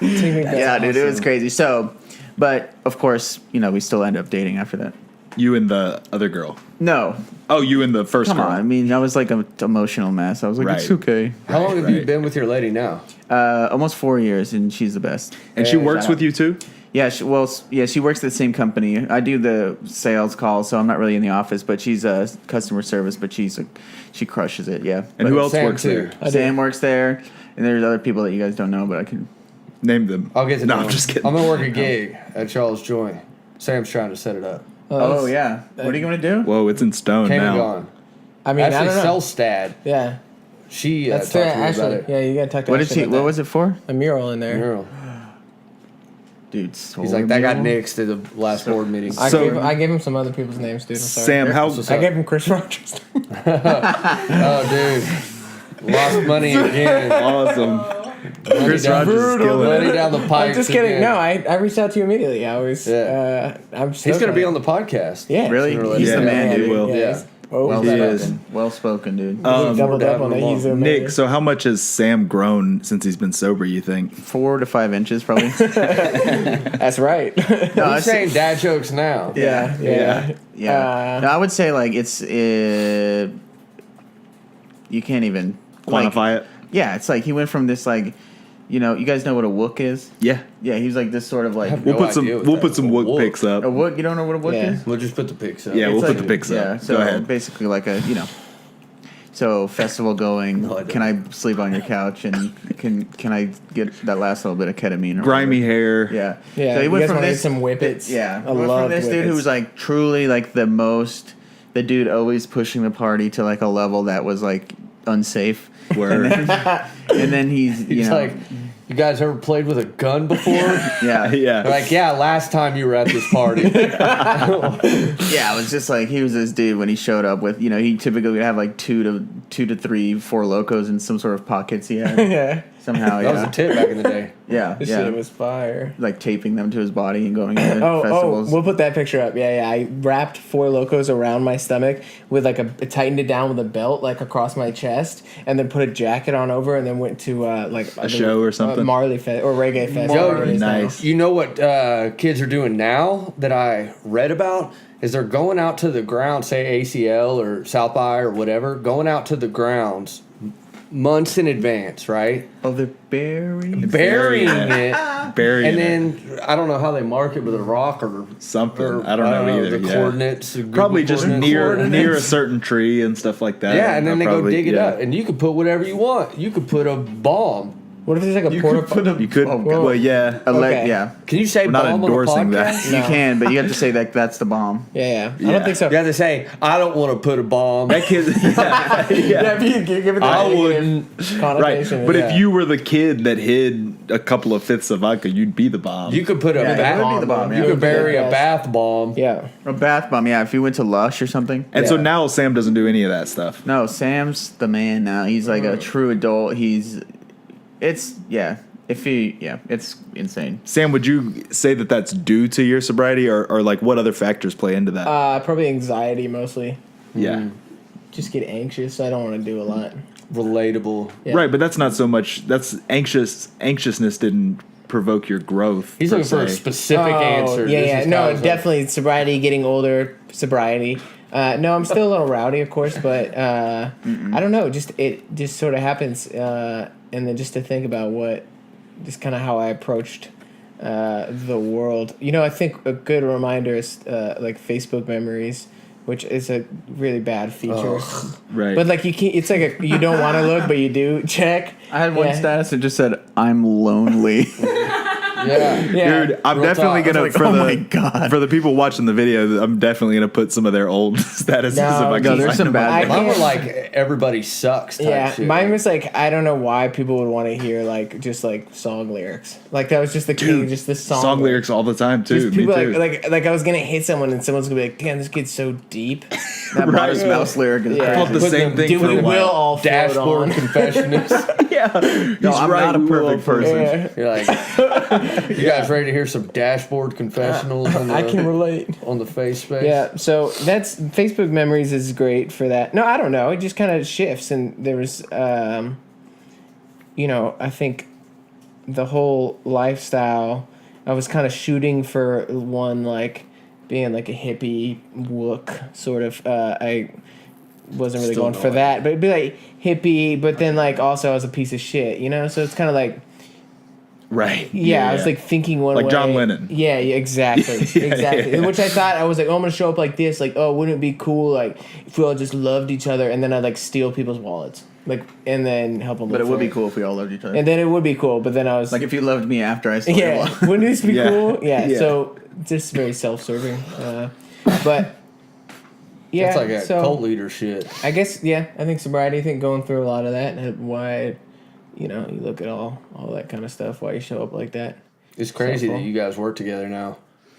Take me back. Yeah, dude, it was crazy. So, but of course, we still end up dating after that. You and the other girl. No, Oh, you and the first come girl. on. I mean, I was like an emotional mess. I was like, Right. it's okay. How long have you right. been with your lady now? Almost 4 years, and she's the best. And she works with you too? Yeah, she works at the same company. I do the sales calls, so I'm not really in the office, but she's customer service. But she crushes it. Yeah. And But who else Sam works too. there? Sam works there, and there's other people that you guys don't know, but I can. Name them. I'll get to No, know I'm him. just kidding. I'm gonna work a gig at Charles Joy. Sam's trying to set it up. Oh yeah. What are you gonna do? Whoa, it's in stone Came and now. gone. I mean, I Actually, don't know. Selstad. Yeah. She That's talked fair. to me about Ashley. it. Yeah, you gotta talk to What Ashley. What was it for? a mural in there? Mural. Dude, He's like, that got nixed at the last board meeting. I gave him some other people's names, dude. I'm sorry. Sam, how What's I up? gave him Chris Rogers. Oh, dude. Lost money again. awesome. Chris down- Rogers is killing Money it. down the pipe. I'm just kidding. No, I reached out to you immediately. I was. Yeah. I'm. He's going to be on the podcast. Yeah. Really? Sooner or He's later. the man, dude. he will. Yeah. Yeah. Well, he is. Well spoken, dude. doubled up on it. He's amazing. Nick, so how much has Sam grown since he's been sober, you think? 4 to 5 inches, probably. That's right. No, He's saying dad jokes now. yeah. Yeah. No, I would say like it's you can't even Quantify it? Yeah, it's like he went from this like, you guys know what a wook is? Yeah. Yeah, he was like this sort of like have We'll No put some idea what we'll that put some is. wook Wook. pics up. a wook. You don't know what a wook Yeah. is? We'll just put the pics up. Yeah, we'll It's put like- the pics Yeah, up. so Go ahead. basically like a so festival going. No, I don't. Can I sleep on your couch and can I get that last little bit of ketamine? Or Grimy hair. whatever? Yeah. Yeah, So he you went guys from wanna this get some whippets? Yeah. I He went love from this dude who whippets. was like truly like the dude always pushing the party to like a level that was like unsafe. Word. And then he's He's like, you guys ever played with a gun before? yeah. yeah. They're like, yeah, last time you were at this party. Yeah, it was just like he was this dude when he showed up with he typically would have like 2 to 3 4 locos in some sort of pockets he had Yeah. somehow. That was a tip back in the day. Yeah, This yeah. shit was fire. Like taping them to his body and going to Oh, festivals. we'll put that picture up. Yeah. I wrapped 4 Locos around my stomach with like tightened it down with a belt like across my chest, and then put a jacket on over, and then went to like A show or something? Marley Fest or Reggae Fest. Yo, whatever it is now. nice. You know what kids are doing now that I read about is they're going out to the ground, say ACL or South by or whatever, going out to the grounds months in advance, right? Oh, they're burying it. Burying And then I don't know how they mark it with a rock or something. Or, I don't know either. The coordinates. Probably just near a certain tree and stuff like that. Yeah, and then they go dig it up, and you can put whatever you want. You could put a bomb. What if there's like a porta? You could. Well, yeah. Okay. Yeah. Can you say We're bomb not endorsing on the podcast? that. You can, but you have to say that that's the bomb. Yeah. I don't think so. You have to say, I don't want to put a bomb. That kid. Yeah, if you give it the I negative wouldn't. Right, connotation, but yeah. if you were the kid that hid a couple of fifths of vodka, you'd be the bomb. You could put a Yeah, bath it would be the bomb, You yeah. could bury a Yes. bath bomb. Yeah. A bath bomb, yeah. If you went to Lush or something. and so Yeah. now Sam doesn't do any of that stuff. No, Sam's the man now. He's like a true adult. It's insane. Sam, would you say that that's due to your sobriety, or like what other factors play into that? Probably anxiety mostly. Yeah. Just get anxious. I don't want to do a lot. Relatable. Yeah. Right, but that's not so much. That's anxiousness didn't provoke your growth. He's per looking for a se. specific answer. Yeah, This yeah. is No, kind of definitely sobriety, getting older, sobriety. No, I'm still a little rowdy, of course, but I don't know. It just sort of happens, and then just to think about just kind of how I approached the world. You know, I think a good reminder is like Facebook memories, which is a really bad feature. Right. But like you can't. It's like you don't want to look, but you do check. I had one Yeah. status that just said, "I'm lonely." Yeah. Yeah. Dude, I'm Real definitely talk. gonna I was like, oh my God. for the people watching the video, I'm definitely gonna put some of their old statuses No, if I no, can there's find some them. bad I ones. Mine were can't- like everybody sucks type Yeah, shit. mine was like I don't know why people would want to hear like just like song lyrics. Like that was just the king, Dude, just the Song lyrics all the time too. Just Me people too. like I was gonna hit someone and someone's gonna be like, damn, this kid's so deep. That Modest Mouse lyric is Yeah. I thought the crazy. same thing Dude, for we a while. will all float Dashboard on. confessionist. No, I'm not a perfect person. Yeah. You're like, you guys ready to hear some dashboard confessionals on the, I can relate. on the face space? Yeah, so that's Facebook memories is great for that. No, I don't know. It just kind of shifts, and there was, I think the whole lifestyle. I was kind of shooting for one like being like a hippie wook sort of. I wasn't really Still going for don't. that, but it'd be like hippie, but then like also I was a piece of shit, you know. So it's kind of like. Right. Yeah, I was like thinking one Like way. John Lennon. Yeah, exactly, exactly. yeah. Which I thought I was like, oh, I'm gonna show up like this. Like, oh, wouldn't it be cool like if we all just loved each other, and then I'd like steal people's wallets, like, and then help them. But it look would for be cool if we all loved each other. And then it would be cool, but then I was Like if you loved me after I stole your yeah, wallet. wouldn't this be Yeah. cool? Yeah, Yeah. So just very self-serving, but yeah, It's like a so cult leader shit. I guess I think sobriety. I think going through a lot of that and why. You look at all that kind of stuff. Why you show up like that? It's crazy So that cool. you guys work together now.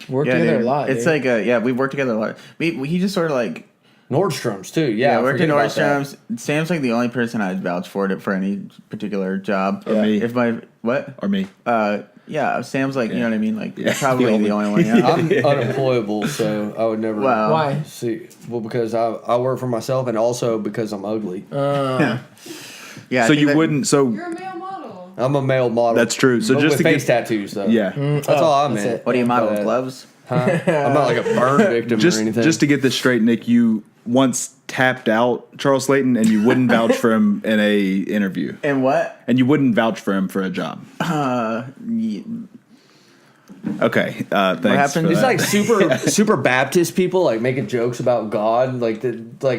Work Yeah, together dude. a lot. It's dude. like we work together a lot. He just sort of like Nordstrom's too. Yeah, I worked in forget about that. Nordstrom's. Sam's like the only person I'd vouch for any particular job. Or me. If my what? Or me. Yeah, Sam's like, you know what I mean? Like, Yeah, probably the the only- only one. Yeah. I'm unemployable, so I would never. Wow. Why? See, well, because I work for myself, and also because I'm ugly. Yeah, I So think you that- wouldn't. So You're a male model. I'm a male model. That's true. So but just with to face tattoos, though. yeah. That's all I that's meant. it. What do you model? But, Gloves? Huh? I'm not like a burn victim or anything. Just to get this straight, Nick, you once tapped out Charles Slayton, and you wouldn't vouch for him in a interview, And what? and you wouldn't vouch for him for a job. Okay, thanks. happened? for It's that. like super Baptist people like making jokes about God, like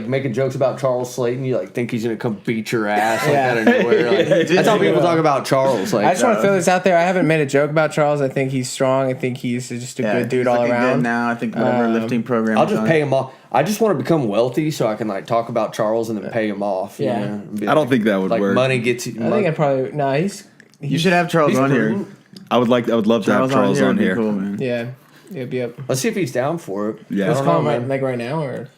making jokes about Charles Slayton. You like think he's gonna come beat your ass like Yeah. out of nowhere. Like, that's how people talk about Charles. Like I just want to throw this out there. I haven't made a joke about Charles. I think he's strong. I think he's just a good dude he's all looking good around. now. I think whatever lifting program. I'll he's just on. pay him off. I just want to become wealthy so I can like talk about Charles and then pay him off. you Yeah. know, and be I don't like- think that would like work. money gets you. I think I probably he's You should have Charles on here. I would love to have Charles on would be here. Cool, man. yeah. Yep. Let's see if he's down for it. Yeah. I Let's don't call know, him man. like right now or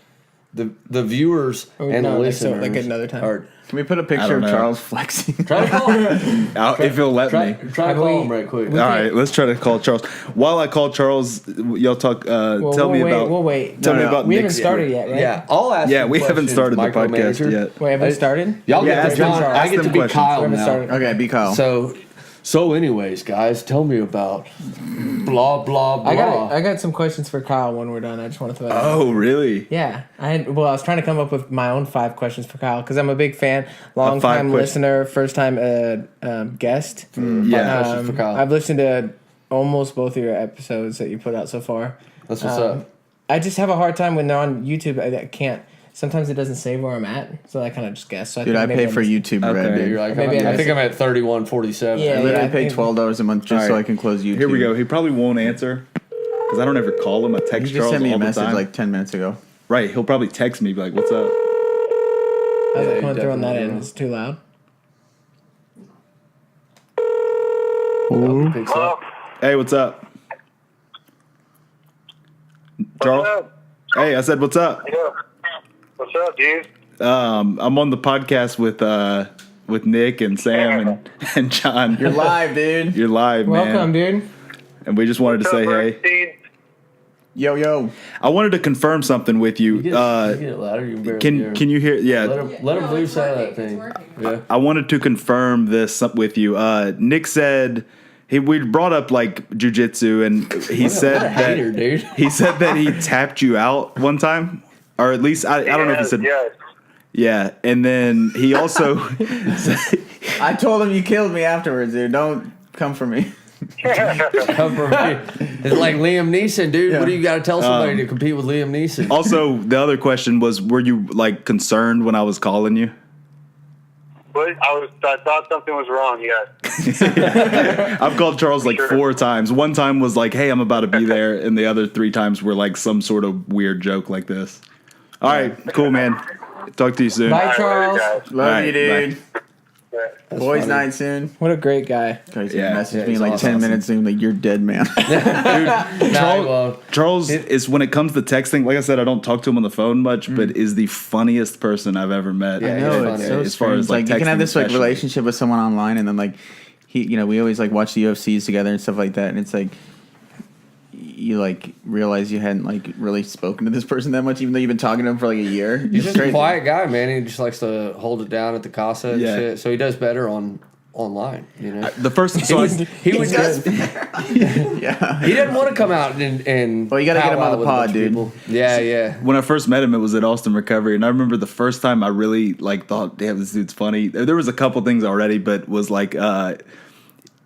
The viewers Or and no, the like, so, listeners like another time. Are, Can we put a I picture don't of know. Charles flexing? try to call him. If he'll let Try me. to call him right quick. All right, let's try to call Charles. While I call Charles, y'all talk. Tell me about. We'll wait. Tell me about We haven't Nick's- started yet, right? Yeah, I'll ask. Yeah, you we haven't questions, started the podcast micromanager. yet. Wait, haven't I- started? Y'all Yeah, get ask to them- John. I ask get to them be questions. We Kyle haven't now. started. Okay, be Kyle. So So, anyways, guys, tell me about blah blah blah. I got some questions for Kyle when we're done. I just want to throw that out. Oh, really? Yeah, I was trying to come up with my own 5 questions for Kyle because I'm a big fan, long time listener, first time guest. Questions for Kyle. I've listened to almost both of your episodes that you put out so far. That's what's up. I just have a hard time when they're on YouTube. I can't. Sometimes it doesn't say where I'm at, so I kind of just guess. So Dude, I pay for YouTube Red, dude. You're like, Maybe I think I'm at 31.47. Yeah. I literally pay $12 a month just so I can close YouTube. Here we go. He probably won't answer because I don't ever call him. I He text just Charles sent me a all the message time. like 10 minutes ago. Right. He'll probably text me, be like, what's up? How's it you coming through on that definitely end? will. It's too loud. Picks up. Hey, what's up? Charles? Hey, I said, what's up? Yeah. What's up, dude? I'm on the podcast with Nick and Sam and John. You're live, dude. You're live, man. Welcome, dude. And we just wanted to say, hey. hey. Yo, yo. I wanted to confirm something with you. You get it louder. You can barely hear. Can you hear? Yeah. Let him loose out of that thing. Yeah. I wanted to confirm this with you. Nick said we brought up like jujitsu, and he said What a that hater, dude. he said that he tapped you out one time, or at least I don't know if he said Yes. yeah. And then he also I told him you killed me afterwards, dude. Don't come for me. Come from me. It's like Liam Neeson, dude. What do you got to tell somebody to compete with Liam Neeson? also the other question was, were you like concerned when I was calling you? But I thought something was wrong, yes. I've called Charles like 4 times. One time was like, hey, I'm about to be there. And the other 3 times were like some sort of weird joke like this. All right, cool, man. Talk to you soon. Bye, All right, Charles. later, guys. Love Alright, you, dude. Yeah. Boys' funny. night soon. What a great guy. Guys, Yeah, message me he's in like 10 awesome. minutes soon, like, you're dead, man. Charles is, when it comes to texting, like I said, I don't talk to him on the phone much, but is the funniest person I've ever met. Yeah, I know, he's it's funny. so as far as strange. Like, you can have texting this like especially. relationship with someone online, and then like we always like watch the UFCs together and stuff like that, and it's like you like realize you hadn't like really spoken to this person that much, even though you've been talking to him for like a year. He's just a quiet guy, man. He just likes to hold it down at the casa and Yeah. shit. So he does better online, you know. The first, so He would just, Yeah. he didn't want to come out and Well, you gotta get him on the powwow with a pod, bunch of dude. people. Yeah, yeah. when I first met him, it was at Austin Recovery, and I remember the first time I really like thought, damn, this dude's funny. There was a couple things already, but was like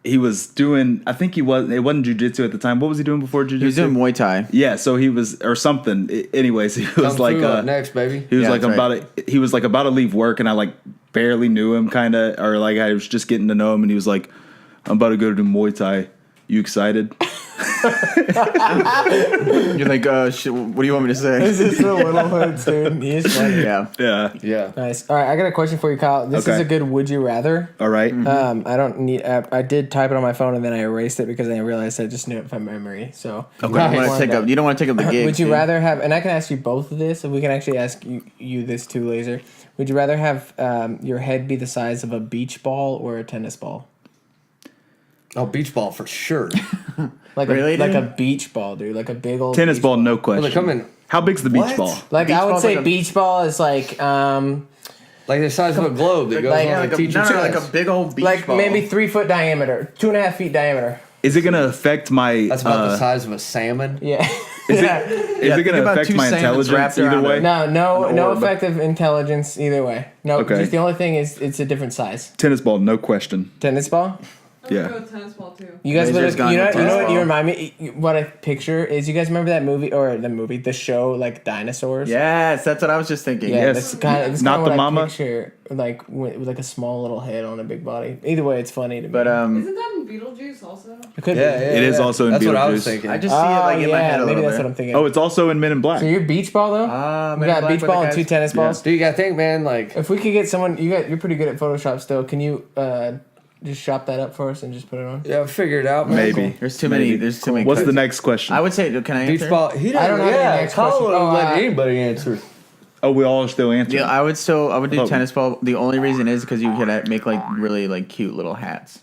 he was doing, I think it wasn't jiu-jitsu at the time. What was he doing before jiu-jitsu? He was doing Muay Thai. Yeah, so he was, or something. Anyways, he was Kung like Fu up next, baby. he was Yeah, like that's he was like about to leave work, and I like barely knew him, kind of, or like I was just getting to know him, and he was like, I'm about to go to do Muay Thai. You excited? You're like, shit, what do you want me to say? This is the little hoods, dude. He is funny. Yeah. Yeah. Yeah. Nice. All right, I got a question for you, Kyle. This is Okay. a good would you rather. All right. I don't need. I did type it on my phone and then I erased it because I realized I just knew it from memory. So You don't wanna take up- you don't want to take up the gig. Would you dude. rather have? And I can ask you both of this, and we can actually ask you this too, Laser. Would you rather have your head be the size of a beach ball or a tennis ball? Oh, beach ball for sure. Like Really, like a dude? beach ball, dude. Like a big old Tennis beach ball, no question. Well, they come in How big's the beach What? ball? Like Beach I would ball's say, like a- beach ball is like like the size of a globe that goes like- on yeah, a Like a, teacher's no, like a chest. big old beach like ball. maybe 3 foot diameter, 2.5 feet diameter. Is it going to affect my? That's about the size of a salmon. Yeah. Is Yeah. it going think to about affect two my salmons intelligence wrapped either around way? No orb. effective intelligence either way. No, Okay. just the only thing is it's a different size. Tennis ball, no question. Tennis ball. Yeah. Go tennis ball too. You guys, Laser's gone you know with what tennis you ball. remind me. What I picture is you guys remember that movie or the show like Dinosaurs. Yes, that's what I was just thinking. Yeah, Yes. that's kind of Not what the I mama? picture, like with like a small little head on a big body. Either way, it's funny to me. But Isn't that in Beetlejuice also? it could Yeah, be. yeah. It is also in That's what I was Beetlejuice. thinking. I just see it like in my head a maybe little that's bit. what I'm thinking. Oh, it's also in Men in Black. So you're beach ball though. Men We in got a Black beach with the ball and guys- 2 tennis balls. Dude, you gotta think, man. Like, If we could get someone, you're pretty good at Photoshop still. Can you just shop that up for us and just put it on? yeah, figure it out, man. Maybe. There's too many. Maybe. There's too many. What's cuts. the next question? I would say, can I Beach answer? ball. He doesn't. I don't know the Yeah, next Colin question. wouldn't Oh, let anybody answer. Oh, we all still answer. Yeah, I would do Oh. tennis ball. The only reason is because you could make like really like cute little hats,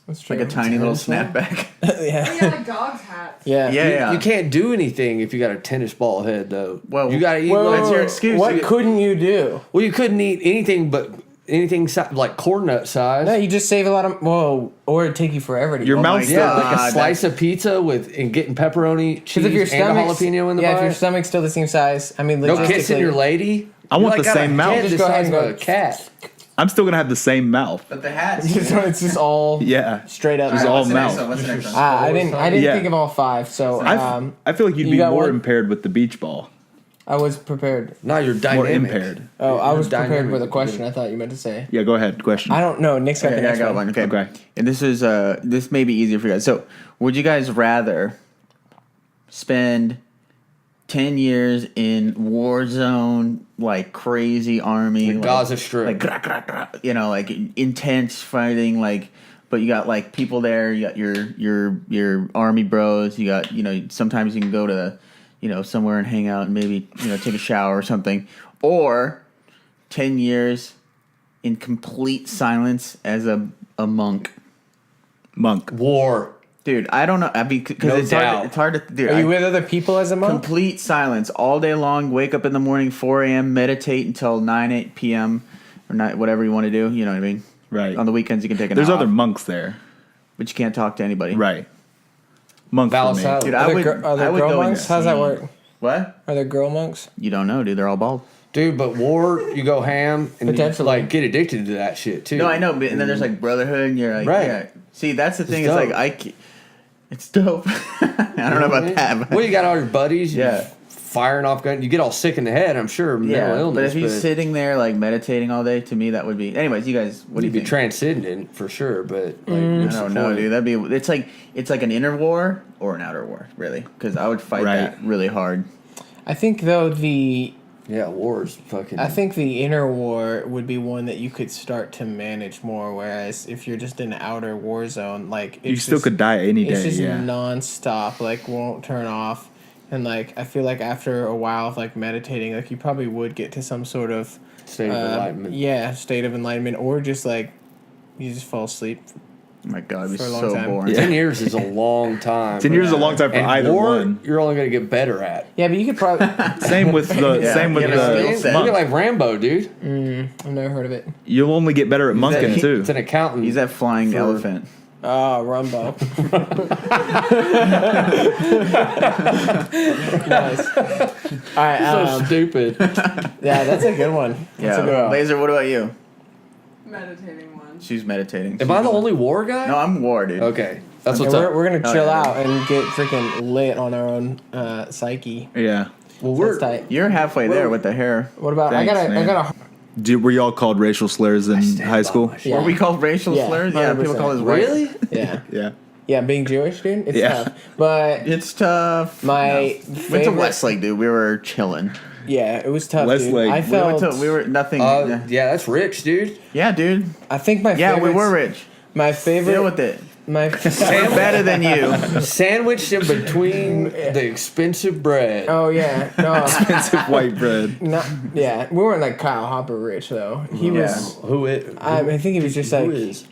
That's true. like a tiny little Tennis ball? snapback. yeah. Yeah, like dogs' hats. Yeah. Yeah. You can't do anything if you got a tennis ball head, though. Well, you gotta eat. Whoa, like, That's your excuse. What You- couldn't you do? well, you couldn't eat anything but anything like corn nut size. No, you just save a lot of. Whoa, or it'd take you forever to eat. Your mouth's Yeah, still. like a slice of pizza and getting pepperoni, cheese, If your and a stomach's, jalapeno in the yeah, if bite. your stomach's still the same size, I mean, No kissing your lady. I want You, the got same a mouth. head Just the go ahead size and of go- a cat. I'm still gonna have the same mouth. But the hats. It's just all Yeah. straight up. Just all What's the next mouth. one? What's the next one? I didn't Yeah. think of all 5. So I feel like you'd you be got more one? impaired with the beach ball. I was prepared. No, you're More dynamic. impaired. Oh, I was prepared dynamic with a at the question. I thought you meant to say. Yeah, go ahead. Question. I don't know. Nick's got Okay, the I next got one. one. Okay. Okay. And this may be easier for you guys. So, would you guys rather spend 10 years in war zone, like crazy army, Like Gaza Strip. like gra, gra, gra, like intense fighting, like, but you got like people there, you got your army bros, you got, sometimes you can go to, somewhere and hang out and maybe, take a shower or something, or 10 years in complete silence as a monk. Monk. War. Dude, I don't know. I mean, because No it's doubt. it's hard to. Dude, Are you with other people as a monk? complete silence all day long. Wake up in the morning, 4 a.m. Meditate until 8 p.m. or not, whatever you want to do. You know what I mean? Right. On the weekends, you can take a There's nap other off, monks there. but you can't talk to anybody. Right. Monk for me. Valid. Dude, Are I there, would. are there I would girl go monks? How's that insane. work? What? Are there girl monks? You don't know, dude. They're all bald. Dude, but war, you go ham and you Potentially. like get addicted to that shit too. No, I know, but and then there's like brotherhood, and you're like, Right. yeah. See, that's the thing. It's dope. like it's dope. I don't know about that. But Well, you got all your buddies. You're Yeah. firing off guns. You get all sick in the head. I'm sure. yeah, Mental illness. but if he's sitting there like meditating all day, to me that would be. Anyways, you guys, what do you you'd be think? transcendent for sure. But like, I what's the don't know, point? dude. It's like an inner war or an outer war, really. Because I would fight Right. that really hard. I think though Yeah, war's fucking. I think the inner war would be one that you could start to manage more. Whereas if you're just in an outer war zone, like You it's still just- could die any It's day. just Yeah. nonstop, like won't turn off, and like I feel like after a while of like meditating, like you probably would get to some sort of state of enlightenment. yeah, state of enlightenment, or just like you just fall asleep. Oh my God, it'd be For a long so time. boring. 10 years is a long time. 10 years is a long time for and either war, one. you're only gonna get better at. Yeah, but you could probably. Same with the Yeah, same with get a skill the set. Look monk. at like Rambo, dude. I've never heard of it. You'll only get better at monking He's too. It's an accountant. He's that flying For- elephant. Oh, Rumbo. Nice. All right. so stupid. Yeah, that's a good one. That's a good Yeah, one. Laser. What about you? Meditating one. She's meditating. Am I the only war guy? No, I'm war, dude. Okay, that's Yeah, what's up. we're gonna Oh, chill yeah. out and get freaking lit on our own psyche. Yeah. Well, That's we're tight. You're halfway there with the hair. What about Thanks, I man. got Were y'all called racial slurs in high school? Yeah. Were we called racial Yeah, slurs? Yeah, people 100%. call us white. really. yeah Yeah. yeah being Jewish, dude. It's Yeah. tough, but It's tough. My Went to favorite- Westlake, dude. We were chilling. yeah, it was tough, Westlake. dude. I We We felt. we were nothing. Yeah, that's rich, dude. yeah, dude. I think my Yeah, we favorites- were rich. My favorite. Deal with it. My We're better than you. Sandwiched in between the expensive bread. oh yeah no Expensive white bread. not yeah we weren't like Kyle Hopper rich though. He was. Who it? I think he was just who like is?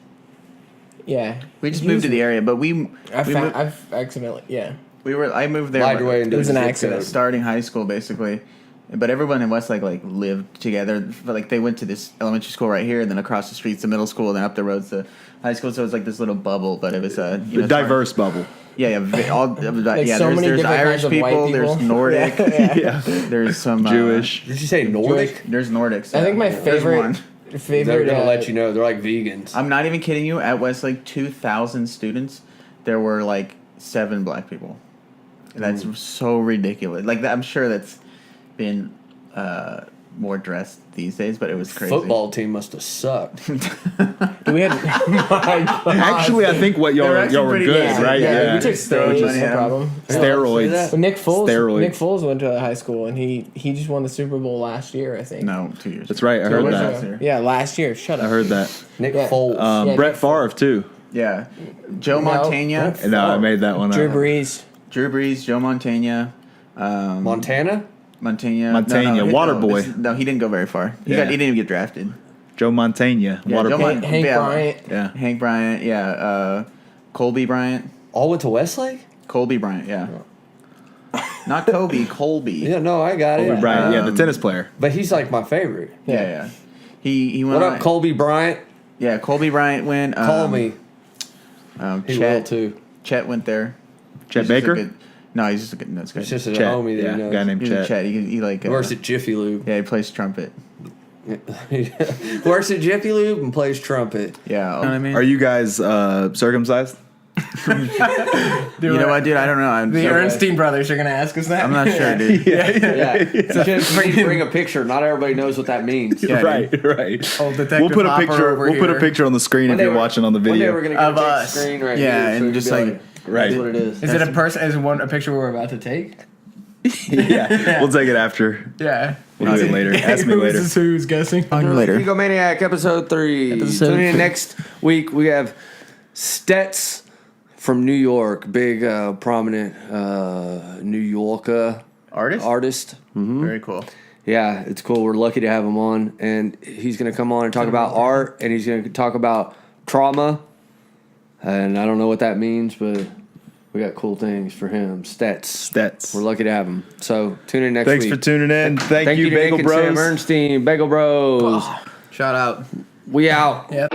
We yeah. just He moved was- to the area, but we I've accidentally yeah. I moved there. Lied away into It was an the zip accident. code. Starting high school, basically. But everyone in Westlake like lived together. But, like they went to this elementary school right here, and then across the street's the middle school, and then up the road's the high school. So it was like this little bubble, but it was The it's diverse bubble. Yeah, yeah, so there's many different Irish kinds of white people, there's people. Nordic, Yeah. there's some Jewish. Did you say Nordic? There's Nordics. I think my There's favorite one. They're gonna let you know. They're like vegans. I'm not even kidding you. At Westlake, 2,000 students, there were like 7 black people. That's so ridiculous. Like I'm sure that's been more dressed these days, but it was crazy. Football team must have sucked. We had Actually, I think what y'all They're were, actually y'all were pretty good, good. right? yeah, we took Throwing steroids, money no at 'em. problem. Steroids. But Nick Foles, Steroids. Nick Foles went to high school and he just won the Super Bowl last year, I think. No, 2 years. That's right. I heard years that. ago. Yeah, last year. Shut up. I heard that. Nick Yeah. Foles. Yeah, Brett Nick Favre too. Yeah. Joe No. Montana. No, I made that one Drew up. Brees. Drew Brees, Joe Montana. Montana. Montana, water boy. No, he didn't go very far. He Yeah. didn't even get drafted. Joe Montana, Yeah, water Joe boy. Mon- Hank yeah. Bryant. Yeah. Hank Bryant, yeah. Colby Bryant. All went to Westlake. Colby Bryant, yeah. Not Kobe, Colby. Yeah, no, I got Kobe it. Bryant, yeah, the tennis player. But he's like my favorite. Yeah, yeah. He went. What up, Colby Bryant? Yeah, Colby Bryant went. Call me. He will Chet too. Chet went there. Chet He's just a Baker? good- no, he's just a good nuts guy. It's just a Chet. homie that Yeah, he knows. guy named He's Chet. a Chet. He like. He works at Jiffy Lube. Yeah, he plays trumpet. Works at Jiffy Lube and plays trumpet. Yeah, you know what I mean. Are you guys circumcised? You know what, dude? I don't know. The Ehrnstein brothers are gonna ask us that. I'm not sure, dude. Yeah. You need to bring a picture. Not everybody knows what that means. Yeah, right. Old Detective We'll put a Hopper picture. over We'll put a here. picture on the screen if you're watching on the One day video. we're gonna get Of a big us. screen right Yeah, here. and you just can be like- Right. That's what it is. Is it a person? Is one a picture we're about to take? Yeah, we'll take it after. Yeah. We'll do it later. Ask me later. Who's guessing? Later. Egomaniac episode 3. Episode Tune in 3. next week. We have Stets from New York, big prominent New Yorker Artist. Mm-hmm. Very cool. Yeah, it's cool. We're lucky to have him on, and he's going to come on and talk about art, and he's going to talk about trauma, and I don't know what that means, but we got cool things for him. Stets. We're lucky to have him. So tune in next Thanks week. for tuning in. Thank you, to Bagel Nick and Sam Bros. Ehrnstein, Bagel Bros. Shout out. We out. Yep.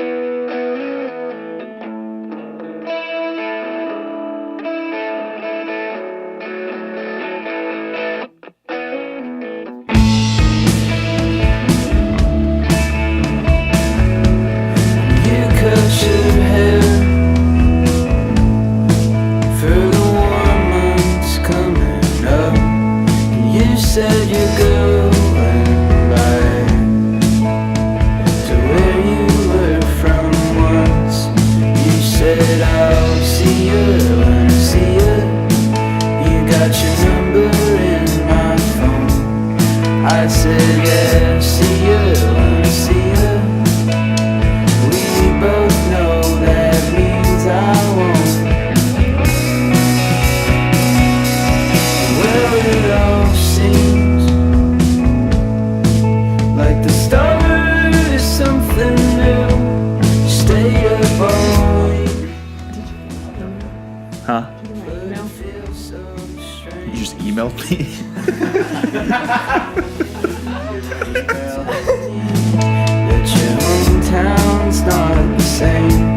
You cut your hair for the warm months coming up. You said you're going back to where you were from once. You said I'll see you when I see you. You got your number in my phone. I said yeah, see you when I see you. We both know that means I won't. Well, it all seems like the start is something new. Stay up all week. Huh? No. Feel so strange. You just emailed me. That your hometown's not the same.